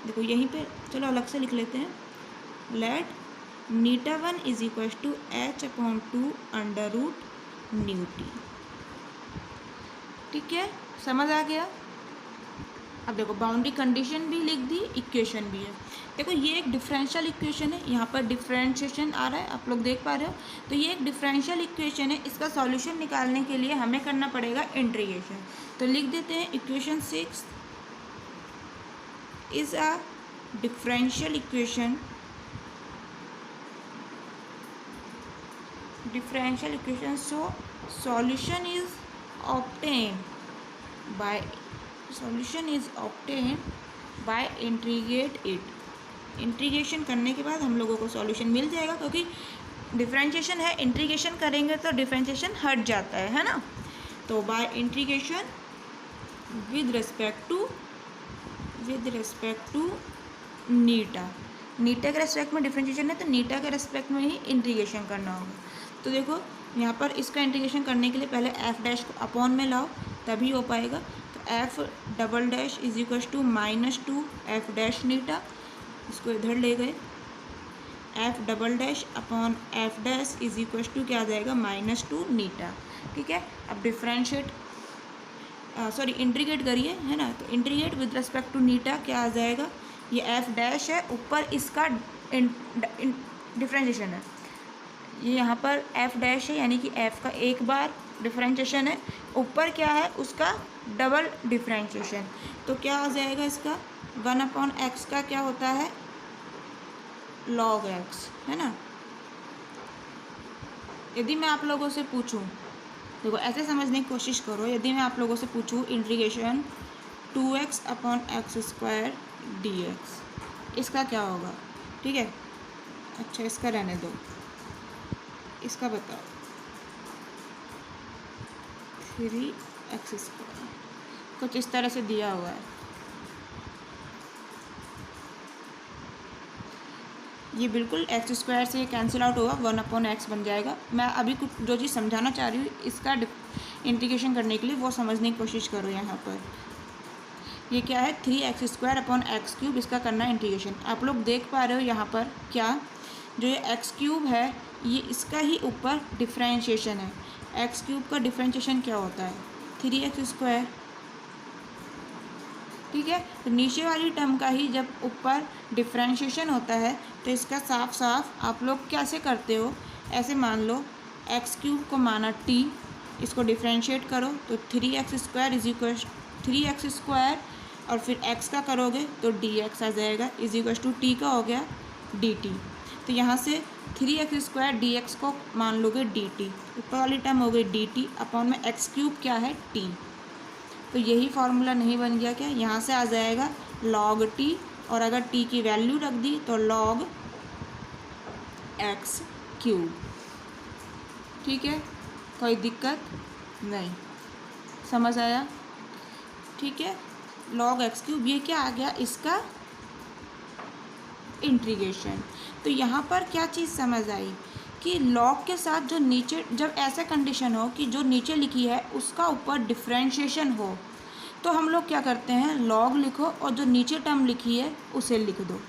देखो यहीं पे चलो अलग से लिख लेते हैं, लेट नीटा 1 is equal to h/2 under root nu T. ठीक है, समझ आ गया। अब देखो बाउंड्री कंडीशन भी लिख दी, इक्वेशन भी है। देखो ये एक डिफरेंशियल इक्वेशन है, यहाँ पर डिफरेंशिएशन आ रहा है, आप लोग देख पा रहे हो। तो ये एक डिफरेंशियल इक्वेशन है, इसका सॉल्यूशन निकालने के लिए हमें करना पड़ेगा इंटीग्रेशन। तो लिख देते हैं equation 6 is a differential equation so solution is obtained by integrate it। Integration करने के बाद हम लोगों को सॉल्यूशन मिल जाएगा, क्योंकि डिफरेंशिएशन है, इंटीग्रेशन करेंगे तो डिफरेंशिएशन हट जाता है ना। तो by integration with respect to नीटा के रेस्पेक्ट में डिफरेंशिएशन है, तो नीटा के रेस्पेक्ट में ही इंटीग्रेशन करना होगा। तो देखो यहाँ पर इसका इंटीग्रेशन करने के लिए पहले एफ डैश को अपॉन में लाओ, तभी हो पाएगा। तो f double dash is equal to -2 f dash नीटा, इसको इधर ले गए। F double dash upon f dash is equal to क्या आ जाएगा, -2 नीटा। ठीक है, अब इंटीग्रेट करिए, है ना। तो इंटीग्रेट विद रिस्पेक्ट टू नीटा क्या आ जाएगा, ये एफ डैश है, ऊपर इसका डिफरेंशिएशन है, ये यहाँ पर एफ डैश है, यानी कि एफ का एक बार डिफरेंशिएशन है, ऊपर क्या है उसका डबल डिफरेंशिएशन। तो क्या आ जाएगा इसका 1/x का क्या होता है log x, है ना। यदि मैं आप लोगों से पूछूं, देखो ऐसे समझने की कोशिश करो, यदि मैं आप लोगों से पूछूं इंटीग्रेशन 2x/x² dx, इसका क्या होगा। ठीक है, अच्छा इसका रहने दो, इसका बताओ 3x², कुछ इस तरह से दिया हुआ है। ये बिल्कुल x² से कैंसिल आउट होगा, 1/x बन जाएगा। मैं अभी कुछ जो चीज़ समझाना चाह रही हूँ इसका इंटीग्रेशन करने के लिए वो समझने की कोशिश करो। यहाँ पर ये क्या है 3x²/x³, इसका करना है इंटीग्रेशन। आप लोग देख पा रहे हो यहाँ पर क्या, जो ये x³ है ये इसका ही ऊपर डिफरेंशिएशन है। x³ का डिफरेंशिएशन क्या होता है 3x²। ठीक है, तो नीचे वाली टर्म का ही जब ऊपर डिफरेंशिएशन होता है तो इसका साफ साफ आप लोग कैसे करते हो, ऐसे मान लो x³ को माना t, इसको डिफरेंशिएट करो तो 3x² इज इक्वल 3x² और फिर x का करोगे तो dx आ जाएगा, इज इक्वल टू t का हो गया dt। तो यहाँ से 3x² dx को मान लोगे dt, ऊपर वाली टर्म हो गई dt अपॉन में x³ क्या है t। तो यही फार्मूला नहीं बन गया क्या, यहाँ से आ जाएगा log t, और अगर t की वैल्यू रख दी तो log x³। ठीक है, कोई दिक्कत नहीं, समझ आया। ठीक है, log x³ ये क्या आ गया इसका इंटीग्रेशन। तो यहाँ पर क्या चीज़ समझ आई कि log के साथ जो नीचे, जब ऐसा कंडीशन हो कि जो नीचे लिखी है उसका ऊपर डिफरेंशिएशन हो, तो हम लोग क्या करते हैं log लिखो और जो नीचे टर्म लिखी है उसे लिख दो।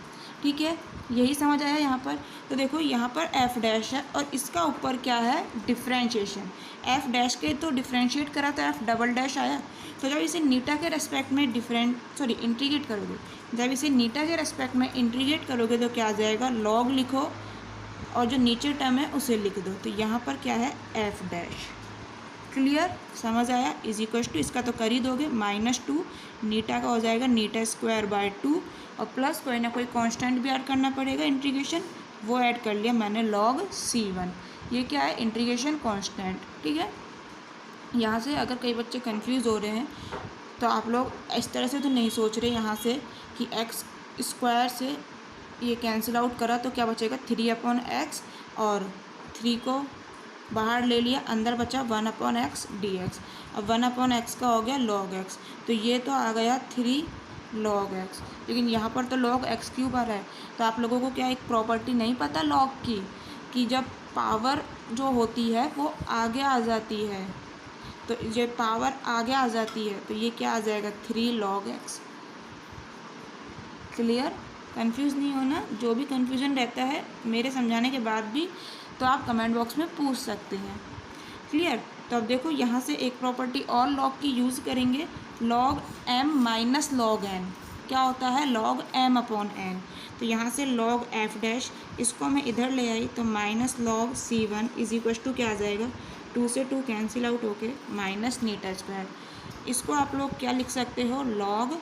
ठीक है, यही समझ आया यहाँ पर। तो देखो यहाँ पर एफ डैश है और इसका ऊपर क्या है डिफरेंशिएशन, एफ डैश के तो डिफरेंशिएट करा तो एफ डबल डैश आया। तो जब इसे नीटा के रेस्पेक्ट में इंटीग्रेट करोगे, जब इसे नीटा के रेस्पेक्ट में इंटीग्रेट करोगे तो क्या आ जाएगा log लिखो और जो नीचे टर्म है उसे लिख दो। तो यहाँ पर क्या है एफ डैश। क्लियर, समझ आया। इज इक्वल टू इसका तो कर ही दोगे -2 नीटा का हो जाएगा नीटा²/2 और प्लस कोई ना कोई कांस्टेंट भी ऐड करना पड़ेगा इंटीग्रेशन, वो ऐड कर लिया मैंने log c1। ये क्या है इंटीग्रेशन कांस्टेंट। ठीक है, यहाँ से अगर कई बच्चे कंफ्यूज हो रहे हैं तो आप लोग इस तरह से तो नहीं सोच रहे यहाँ से कि x² से ये कैंसिल आउट करा तो क्या बचेगा 3/x और 3 को बाहर ले लिया, अंदर बचा 1/x dx। अब 1/x का हो गया log x, तो ये तो आ गया 3 log x, लेकिन यहाँ पर तो log x³ आ रहा है। तो आप लोगों को क्या एक प्रॉपर्टी नहीं पता log की, कि जब पावर जो होती है वो आगे आ जाती है, तो ये पावर आगे आ जाती है तो ये क्या आ जाएगा 3 log x। क्लियर, कंफ्यूज नहीं होना, जो भी कंफ्यूजन रहता है मेरे समझाने के बाद भी तो आप कमेंट बॉक्स में पूछ सकते हैं। क्लियर? तो अब देखो यहाँ से एक प्रॉपर्टी और लॉग की यूज़ करेंगे, log m minus log n। क्या होता है? Log m upon n। तो यहाँ से लॉग f डैश, इसको मैं इधर ले आई तो minus log c1 is equal to क्या आ जाएगा, 2 से 2 कैंसिल आउट होके माइनस नीटा स्क्वायर। इसको आप लोग क्या लिख सकते हो, log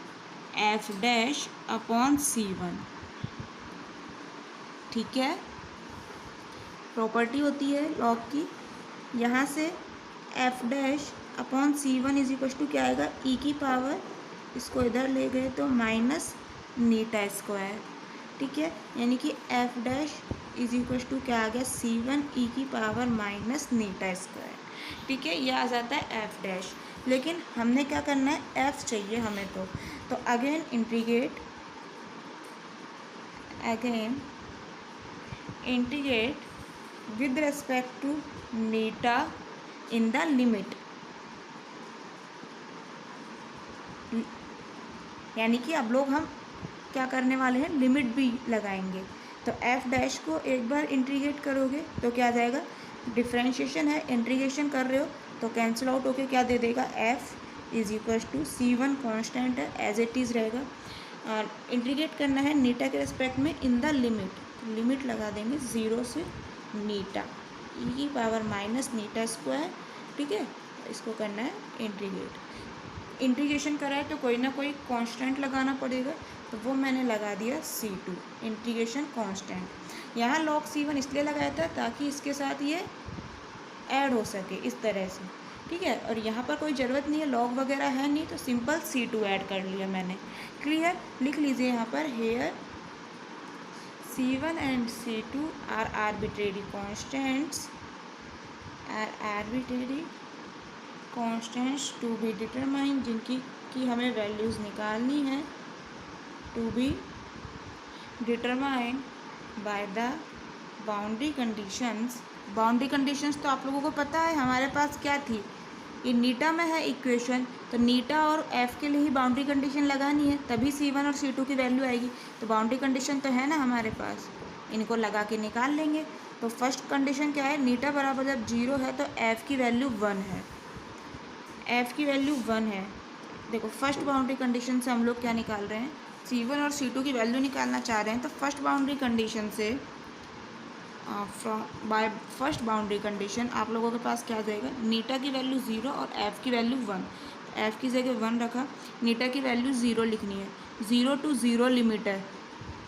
f dash upon c1। ठीक है, प्रॉपर्टी होती है लॉग की। यहाँ से f dash upon c1 is equal to क्या आएगा, e की पावर, इसको इधर ले गए तो माइनस नीटा स्क्वायर। ठीक है, यानी कि f dash is equal to क्या आ गया, c1 e की पावर माइनस नीटा स्क्वायर। ठीक है, यह आ जाता है f डैश। लेकिन हमने क्या करना है, f चाहिए हमें। तो again integrate with respect to नीटा इन द लिमिट, यानी कि अब लोग हम क्या करने वाले हैं, लिमिट भी लगाएंगे। तो f डैश को एक बार इंटीग्रेट करोगे तो क्या आ जाएगा, डिफ्रेंशिएशन है, इंटीग्रेशन कर रहे हो तो कैंसिल आउट होके क्या दे देगा, f is equal to c1 constant है, एज इट इज़ रहेगा। और इंटीग्रेट करना है नीटा के रिस्पेक्ट में इन द लिमिट, लिमिट लगा देंगे 0 से नीटा e की पावर माइनस नीटा स्क्वायर। ठीक है, इसको करना है इंटीग्रेट। इंटीग्रेशन करा है तो कोई ना कोई कांस्टेंट लगाना पड़ेगा, तो वो मैंने लगा दिया c2, इंटीग्रेशन कांस्टेंट। यहाँ लॉग c1 इसलिए लगाया था ताकि इसके साथ ये ऐड हो सके इस तरह से। ठीक है, और यहाँ पर कोई ज़रूरत नहीं है, लॉग वगैरह है नहीं, तो सिंपल c2 ऐड कर लिया मैंने। क्लियर? लिख लीजिए यहाँ पर, here c1 and c2 are arbitrary constants to be determine, जिनकी की हमें वैल्यूज़ निकालनी है, to be determine by the boundary conditions. Boundary conditions तो आप लोगों को पता है हमारे पास क्या थी, ये नीटा में है इक्वेशन, तो नीटा और f के लिए ही बाउंड्री कंडीशन लगानी है, तभी c1 और c2 की वैल्यू आएगी। तो बाउंड्री कंडीशन तो है ना हमारे पास, इनको लगा के निकाल लेंगे। तो फर्स्ट कंडीशन क्या है, नीटा बराबर जब 0 है तो f की वैल्यू 1 है, f की वैल्यू 1 है। देखो फर्स्ट बाउंड्री कंडीशन से हम लोग क्या निकाल रहे हैं, c1 और c2 की वैल्यू निकालना चाह रहे हैं। तो फर्स्ट बाउंड्री कंडीशन से बाय फर्स्ट बाउंड्री कंडीशन आप लोगों के पास क्या आ जाएगा, नीटा की वैल्यू 0 और f की वैल्यू 1। f की जगह 1 रखा, नीटा की वैल्यू 0 लिखनी है, 0 to 0 लिमिट है,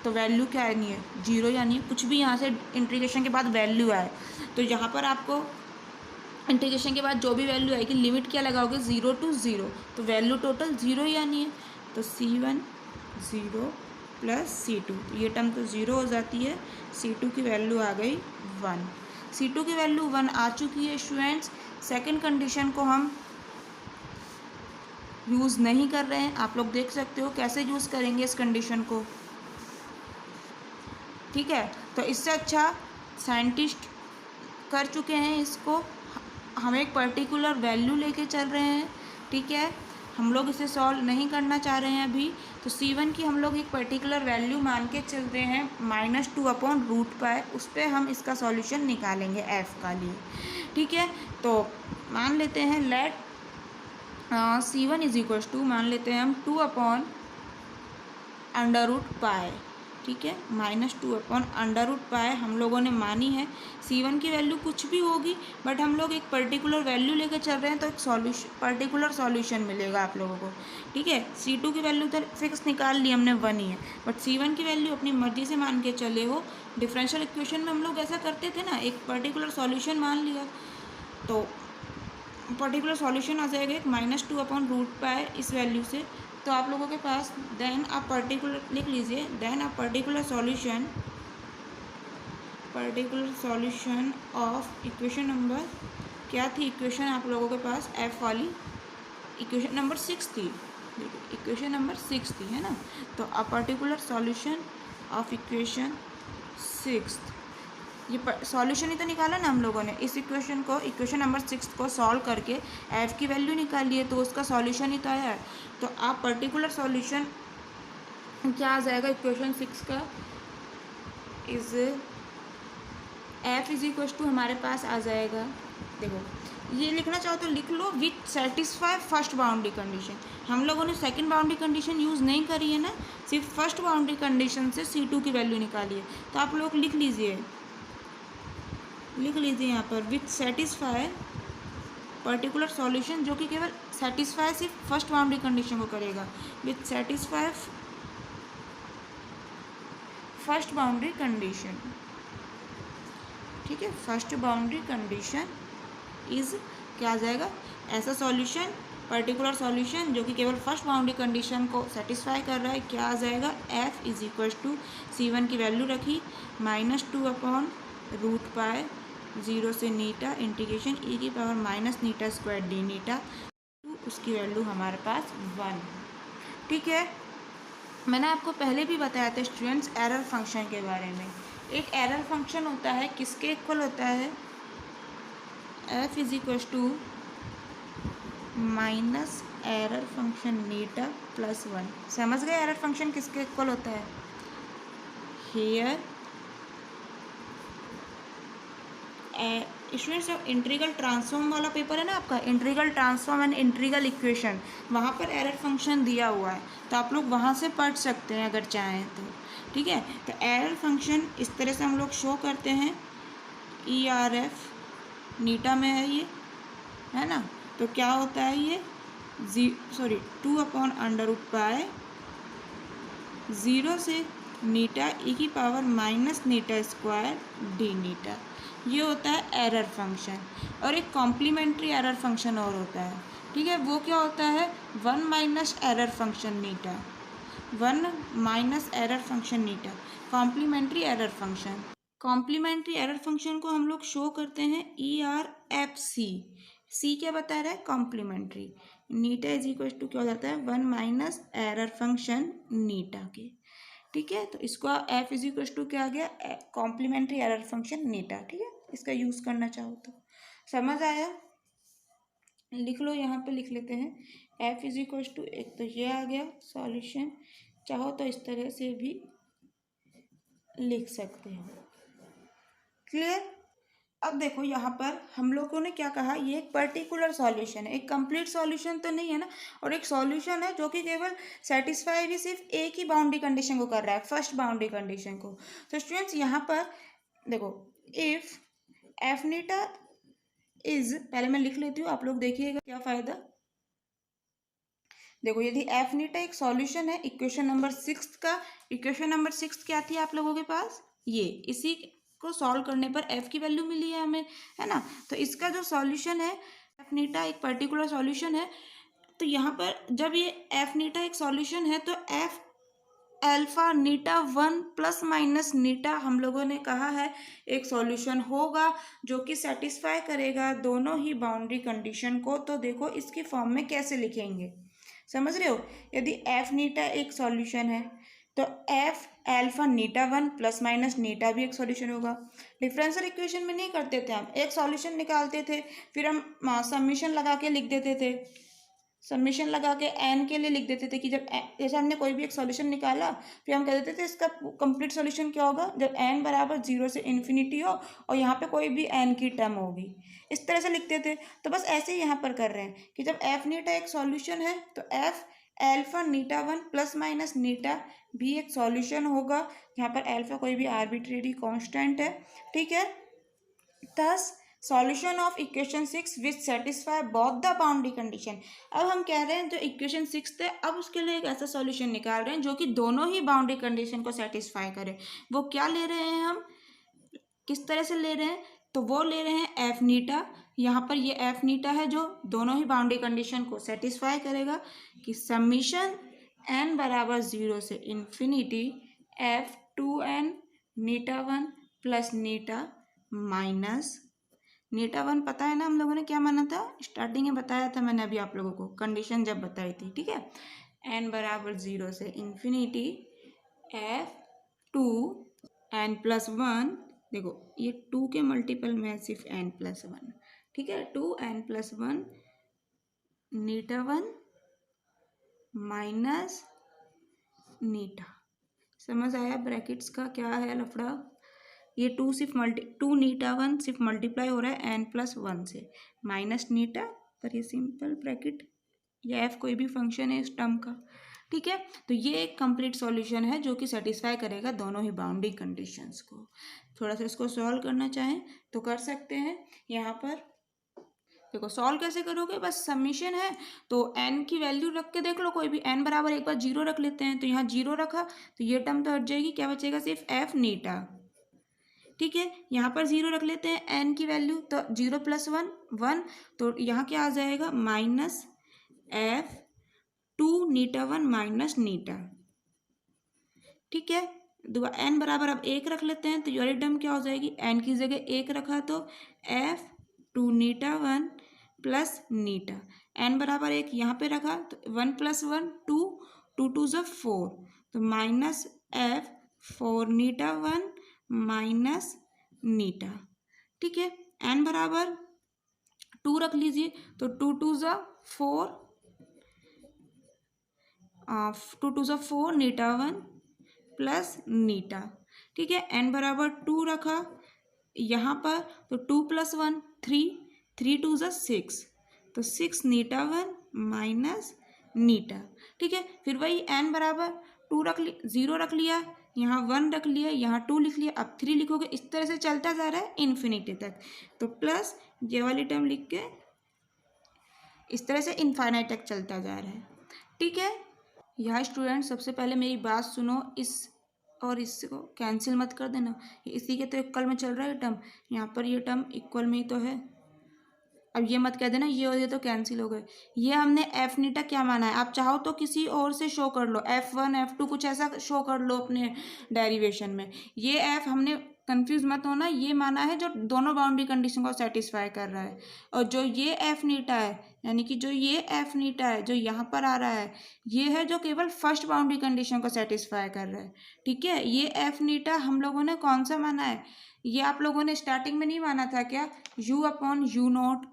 तो वैल्यू क्या आनी है, 0 यानी कुछ भी यहाँ से इंटीग्रेशन के बाद वैल्यू आए, तो यहाँ पर आपको इंटीग्रेशन के बाद जो भी वैल्यू आएगी, लिमिट क्या लगाओगे, 0 to 0, तो वैल्यू टोटल 0 ही आनी है। तो c1 0 प्लस c2, ये टर्म तो 0 हो जाती है, c2 की वैल्यू आ गई 1। c2 की वैल्यू 1 आ चुकी है स्टूडेंट्स। सेकंड कंडीशन को हम यूज़ नहीं कर रहे हैं, आप लोग देख सकते हो कैसे यूज़ करेंगे इस कंडीशन को। ठीक है, तो इससे अच्छा साइंटिस्ट कर चुके हैं इसको, हम एक पर्टिकुलर वैल्यू लेके चल रहे हैं। ठीक है, हम लोग इसे सॉल्व नहीं करना चाह रहे हैं अभी। तो c1 की हम लोग एक पर्टिकुलर वैल्यू मान के चलते हैं, -2/√π, उस पर हम इसका सॉल्यूशन निकालेंगे f का लिए। ठीक है, तो मान लेते हैं late c1 is equal to, मान लेते हैं हम 2/√π। ठीक है, -2/√π हम लोगों ने मानी है। c1 की वैल्यू कुछ भी होगी, बट हम लोग एक पर्टिकुलर वैल्यू लेकर चल रहे हैं, तो एक सॉल्यूशन, पर्टिकुलर सॉल्यूशन मिलेगा आप लोगों को। ठीक है, c2 की वैल्यू तो फिक्स निकाल ली हमने, 1 ही है, बट c1 की वैल्यू अपनी मर्जी से मान के चले हो। डिफरेंशियल इक्वेशन में हम लोग ऐसा करते थे ना, एक पर्टिकुलर सॉल्यूशन मान लिया तो पर्टिकुलर सॉल्यूशन आ जाएगा एक -2/√π इस वैल्यू से। तो आप लोगों के पास देन आप पर्टिकुलर लिख लीजिए, देन आप particular solution of equation number, क्या थी इक्वेशन आप लोगों के पास, f वाली इक्वेशन नंबर 6 थी, इक्वेशन नंबर 6 थी, है ना। तो a particular solution of equation 6, ये सॉल्यूशन ही तो निकाला ना हम लोगों ने। इस इक्वेशन को, इक्वेशन नंबर 6 को सॉल्व करके f की वैल्यू निकाली है, तो उसका सॉल्यूशन ही तो आया है। तो आप पर्टिकुलर सॉल्यूशन क्या आ जाएगा इक्वेशन 6 का, is f is equal to हमारे पास आ जाएगा, देखो ये लिखना चाहो तो लिख लो, with satisfy first boundary condition. हम लोगों ने सेकंड बाउंड्री कंडीशन यूज़ नहीं करी है ना, सिर्फ फर्स्ट बाउंड्री कंडीशन से C2 की वैल्यू निकाली है। तो आप लोग लिख लीजिए यहाँ पर विथ सेटिस्फाई पर्टिकुलर सॉल्यूशन, जो कि केवल सेटिस्फाई सिर्फ फर्स्ट बाउंड्री कंडीशन को करेगा, with satisfy first boundary condition. ठीक है, फर्स्ट बाउंड्री कंडीशन इज क्या आ जाएगा, ऐसा सॉल्यूशन पर्टिकुलर सॉल्यूशन जो कि केवल फर्स्ट बाउंड्री कंडीशन को सेटिस्फाई कर रहा है, क्या आ जाएगा, F is equal to C1 की वैल्यू रखी -2/√π 0 से नीटा इंटीग्रेशन e⁻⁻ नीटा² d नीटा, उसकी वैल्यू हमारे पास 1। ठीक है, मैंने आपको पहले भी बताया था स्टूडेंट्स एरर फंक्शन के बारे में। एक एरर फंक्शन होता है किसके इक्वल होता है, f is equal to minus error function नीटा प्लस 1। समझ गए एरर फंक्शन किसके इक्वल होता है, हियर स्टूडेंट्स जब इंटीग्रल ट्रांसफॉर्म वाला पेपर है ना आपका, integral transform and integral equation, वहाँ पर एरर फंक्शन दिया हुआ है, तो आप लोग वहाँ से पढ़ सकते हैं अगर चाहें तो। ठीक है, तो एरर फंक्शन इस तरह से हम लोग शो करते हैं, ERF नीटा में है ये, है ना, तो क्या होता है ये 2/√π 0 से नीटा e⁻⁻ d नीटा, ये होता है एरर फंक्शन। और एक कॉम्प्लीमेंट्री एरर फंक्शन और होता है, ठीक है, वो क्या होता है, 1 minus error function eta, 1 minus error function eta, complementary error function. Complementary error function को हम लोग शो करते हैं ERFC। सी क्या बता रहा है, कॉम्प्लीमेंट्री, नीटा इज इक्वल टू क्या हो जाता है, 1 माइनस एरर फंक्शन नीटा के। ठीक है, तो इसको एफ इज इक्वल टू क्या आ गया, कॉम्प्लीमेंट्री एरर फंक्शन नीटा। ठीक है, इसका यूज़ करना चाहो तो। समझ आया, लिख लो, यहाँ पे लिख लेते हैं एफ इज इक्वल टू, एक तो ये आ गया सॉल्यूशन, चाहो तो इस तरह से भी लिख सकते हो। क्लियर। अब देखो यहाँ पर हम लोगों ने क्या कहा, ये एक पर्टिकुलर सॉल्यूशन है, एक कंप्लीट सॉल्यूशन तो नहीं है ना, और एक सॉल्यूशन है जो कि केवल सेटिस्फाई भी सिर्फ एक ही बाउंड्री कंडीशन को कर रहा है, फर्स्ट बाउंड्री कंडीशन को। तो स्टूडेंट्स यहाँ पर देखो, इफ एफ नीटा इज, पहले मैं लिख लेती हूँ, आप लोग देखिएगा क्या फायदा। देखो यदि एफ नीटा एक सॉल्यूशन है इक्वेशन नंबर 6 का, इक्वेशन नंबर 6 क्या थी आप लोगों के पास, ये, इसी को सॉल्व करने पर एफ की वैल्यू मिली है हमें, है ना। तो इसका जो सॉल्यूशन है एफ नीटा एक पर्टिकुलर सॉल्यूशन है, तो यहाँ पर जब ये एफ नीटा एक सॉल्यूशन है तो एफ अल्फा नीटा 1 प्लस माइनस नीटा हम लोगों ने कहा है एक सॉल्यूशन होगा जो कि सेटिस्फाई करेगा दोनों ही बाउंड्री कंडीशन को। तो देखो इसकी फॉर्म में कैसे लिखेंगे, समझ रहे हो, यदि एफ नीटा एक सॉल्यूशन है तो एफ अल्फा नीटा 1 प्लस माइनस नीटा भी एक सॉल्यूशन होगा। डिफरेंशियल इक्वेशन में नहीं करते थे हम, एक सॉल्यूशन निकालते थे, फिर हम समीशन लगा के लिख देते थे, समीशन लगा के एन के लिए लिख देते थे कि जब जैसे हमने कोई भी एक सॉल्यूशन निकाला, फिर हम कह देते थे इसका कंप्लीट सॉल्यूशन क्या होगा, जब एन बराबर 0 से इन्फिनिटी हो और यहाँ पे कोई भी एन की टर्म होगी, इस तरह से लिखते थे। तो बस ऐसे ही यहाँ पर कर रहे हैं कि जब एफ नीटा एक सॉल्यूशन है तो एफ एल्फा नीटा 1 प्लस माइनस नीटा भी एक सॉल्यूशन होगा, यहाँ पर एल्फा कोई भी आर्बिट्रेरी कांस्टेंट है। ठीक है, thus solution of equation 6 which satisfy both the boundary condition. अब हम कह रहे हैं जो इक्वेशन 6 थे, अब उसके लिए एक ऐसा सॉल्यूशन निकाल रहे हैं जो कि दोनों ही बाउंड्री कंडीशन को सेटिस्फाई करे। वो क्या ले रहे हैं हम, किस तरह से ले रहे हैं, तो वो ले रहे हैं एफ नीटा, यहाँ पर ये एफ नीटा है जो दोनों ही बाउंड्री कंडीशन को सेटिस्फाई करेगा कि समीशन एन बराबर 0 से इन्फिनिटी एफ 2n नीटा 1 प्लस नीटा माइनस नीटा 1, पता है ना हम लोगों ने क्या माना था, स्टार्टिंग में बताया था मैंने अभी आप लोगों को कंडीशन जब बताई थी। ठीक है, एन बराबर 0 से इन्फिनिटी एफ 2n प्लस 1, देखो ये 2 के मल्टीपल में है सिर्फ n प्लस 1। ठीक है, 2n प्लस 1 नीटा 1 माइनस नीटा। समझ आया ब्रैकेट्स का क्या है लफड़ा? ये टू नीटा वन सिर्फ मल्टीप्लाई हो रहा है n+1 से, माइनस नीटा और ये सिंपल ब्रैकेट, या एफ कोई भी फंक्शन है इस टर्म का। ठीक है, तो ये एक कंप्लीट सॉल्यूशन है जो कि सेटिस्फाई करेगा दोनों ही बाउंड्री कंडीशंस को। थोड़ा सा इसको सॉल्व करना चाहें तो कर सकते हैं। यहाँ पर देखो सॉल्व कैसे करोगे, बस समीशन है तो n की वैल्यू रख के देख लो कोई भी, n बराबर एक बार 0 रख लेते हैं, तो यहाँ 0 रखा तो ये टर्म तो हट जाएगी, क्या बचेगा सिर्फ एफ नीटा। ठीक है, यहाँ पर 0 रख लेते हैं n की वैल्यू, तो 0 + 1 1, तो यहाँ क्या आ जाएगा माइनस एफ 2 नीटा 1 माइनस नीटा। ठीक है, n बराबर अब 1 रख लेते हैं, तो ये टर्म क्या हो जाएगी, n की जगह 1 रखा तो एफ 2 नीटा 1 प्लस नीटा, n बराबर 1 यहाँ पे रखा तो 1 + 1 2, 2 2 = 4, तो माइनस एफ 4 नीटा 1 माइनस नीटा। ठीक है, n बराबर 2 रख लीजिए, तो 2 2 = 4, 2 2 = 4 नीटा 1 प्लस नीटा। ठीक है, n बराबर 2 रखा यहाँ पर, तो 2 + 1 3, 3 2 = 6, तो 6 नीटा 1 माइनस नीटा। ठीक है, फिर वही n बराबर 2 0 रख लिया, यहाँ 1 रख लिया, यहाँ 2 लिख लिया, अब 3 लिखोगे, इस तरह से चलता जा रहा है इन्फिनिटी तक, तो प्लस ये वाली टर्म लिख के इस तरह से इनफाइनाइट तक चलता जा रहा है। ठीक है, यहाँ स्टूडेंट सबसे पहले मेरी बात सुनो, इस और इसको कैंसिल मत कर देना, इसी के तो इक्वल में चल रहा है टर्म, यहाँ पर ये टर्म इक्वल में ही तो है। अब ये मत कह देना ये और ये तो कैंसिल हो गए, ये हमने एफ नीटा क्या माना है, आप चाहो तो किसी और से शो कर लो, F1 F2 कुछ ऐसा शो कर लो अपने डेरिवेशन में। ये एफ हमने, कंफ्यूज मत होना, ये माना है जो दोनों बाउंड्री कंडीशन को सेटिस्फाई कर रहा है, और जो ये एफ नीटा है, यानी कि जो ये एफ नीटा है जो यहाँ पर आ रहा है, ये है जो केवल फर्स्ट बाउंड्री कंडीशन को सेटिस्फाई कर रहा है। ठीक है, ये एफ नीटा हम लोगों ने कौन सा माना है, ये आप लोगों ने स्टार्टिंग में नहीं माना था क्या, U/U0,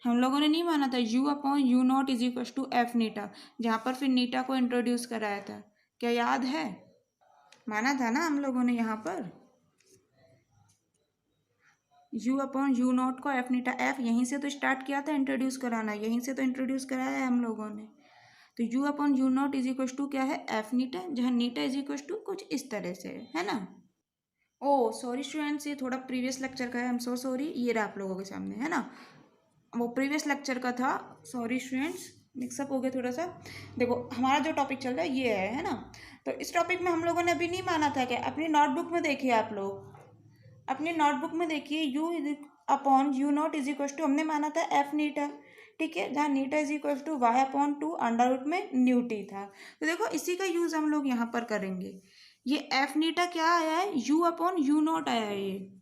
हम लोगों ने नहीं माना था U/U0 = एफ नीटा, जहाँ पर फिर नीटा को इंट्रोड्यूस कराया था, क्या याद है, माना था ना हम लोगों ने यहाँ पर U/U0 को एफ नीटा, एफ यहीं से तो स्टार्ट किया था इंट्रोड्यूस कराना, यहीं से तो इंट्रोड्यूस कराया है हम लोगों ने। तो U/U0 = क्या है, एफ नीटा, जहाँ नीटा = कुछ इस तरह से है ना। ओ सॉरी स्टूडेंट्स, ये थोड़ा प्रीवियस लेक्चर का है, आई एम सो सॉरी, ये रहा आप लोगों के सामने है ना, वो प्रीवियस लेक्चर का था, सॉरी स्टूडेंट्स मिक्सअप हो गया थोड़ा सा। देखो हमारा जो टॉपिक चल रहा है ये है ना, तो इस टॉपिक में हम लोगों ने अभी नहीं माना था क्या, अपनी नोटबुक में देखिए, आप लोग अपनी नोटबुक में देखिए, U/U0 = हमने माना था एफ नीटा। ठीक है, जहाँ नीटा y/2 अंडर रूट में न्यू टी था, तो देखो इसी का यूज़ हम लोग यहाँ पर करेंगे। ये एफ नीटा क्या आया है, U/U0 आया है ये।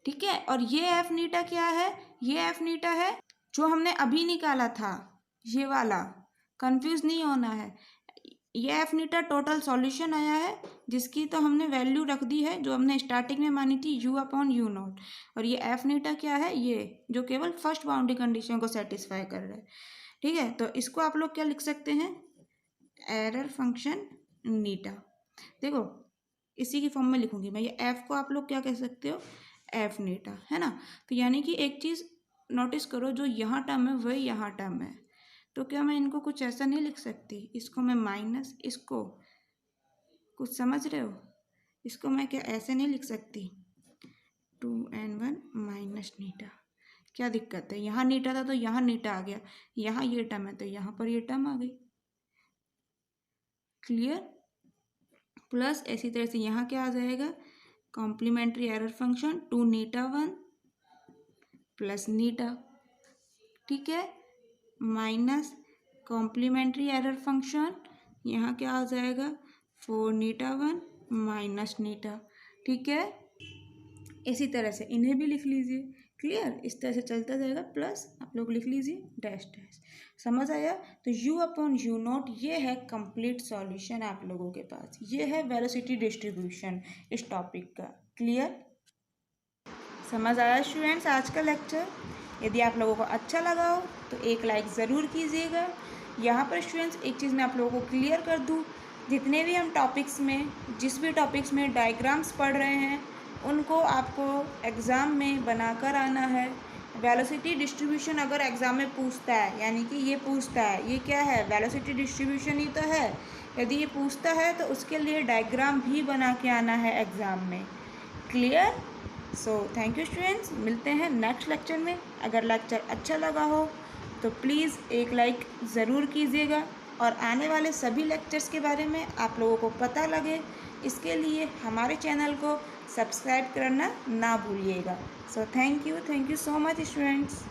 ठीक है, और ये एफ नीटा क्या है, ये एफ नीटा है जो हमने अभी निकाला था, ये वाला, कंफ्यूज नहीं होना है, ये एफ नीटा टोटल सॉल्यूशन आया है, जिसकी तो हमने वैल्यू रख दी है जो हमने स्टार्टिंग में मानी थी U/U0, और ये एफ नीटा क्या है, ये जो केवल फर्स्ट बाउंड्री कंडीशन को सेटिस्फाई कर रहा है। ठीक है, तो इसको आप लोग क्या लिख सकते हैं, एरर फंक्शन नीटा। देखो इसी की फॉर्म में लिखूंगी मैं, ये एफ को आप लोग क्या कह सकते हो, एफ नीटा, है ना। तो यानी कि एक चीज़ नोटिस करो, जो यहाँ टर्म है वही यहाँ टर्म है, तो क्या मैं इनको कुछ ऐसा नहीं लिख सकती, इसको मैं माइनस, इसको कुछ समझ रहे हो, इसको मैं क्या ऐसे नहीं लिख सकती, 2n1 माइनस नीटा, क्या दिक्कत है, यहाँ नीटा था तो यहाँ नीटा आ गया, यहाँ ये टर्म है तो यहाँ पर ये टर्म आ गई, क्लियर। प्लस इसी तरह से यहाँ क्या आ जाएगा, कॉम्प्लीमेंट्री एरर फंक्शन 2 नीटा 1 प्लस नीटा। ठीक है, माइनस कॉम्प्लीमेंट्री एरर फंक्शन, यहाँ क्या आ जाएगा 4 नीटा 1 माइनस नीटा। ठीक है, इसी तरह से इन्हें भी लिख लीजिए, क्लियर, इस तरह से चलता जाएगा, प्लस आप लोग लिख लीजिए डैश डैश, समझ आया। तो U/U0 ये है कंप्लीट सॉल्यूशन आप लोगों के पास, ये है वेलोसिटी डिस्ट्रीब्यूशन इस टॉपिक का, क्लियर, समझ आया स्टूडेंट्स आज का लेक्चर। यदि आप लोगों को अच्छा लगा हो तो एक लाइक ज़रूर कीजिएगा, यहाँ पर स्टूडेंट्स एक चीज़ मैं आप लोगों को क्लियर कर दूँ, जितने भी हम टॉपिक्स में जिस भी टॉपिक्स में डायग्राम्स पढ़ रहे हैं उनको आपको एग्ज़ाम में बनाकर आना है। वेलोसिटी डिस्ट्रीब्यूशन अगर एग्ज़ाम में पूछता है, यानी कि ये पूछता है ये क्या है, वेलोसिटी डिस्ट्रीब्यूशन ही तो है, यदि ये पूछता है तो उसके लिए डायग्राम भी बना के आना है एग्ज़ाम में। Clear? So thank you students, मिलते हैं नेक्स्ट लेक्चर में। अगर लेक्चर अच्छा लगा हो तो प्लीज़ एक लाइक ज़रूर कीजिएगा और आने वाले सभी लेक्चर्स के बारे में आप लोगों को पता लगे, इसके लिए हमारे चैनल को सब्सक्राइब करना ना भूलिएगा। So thank you so much students.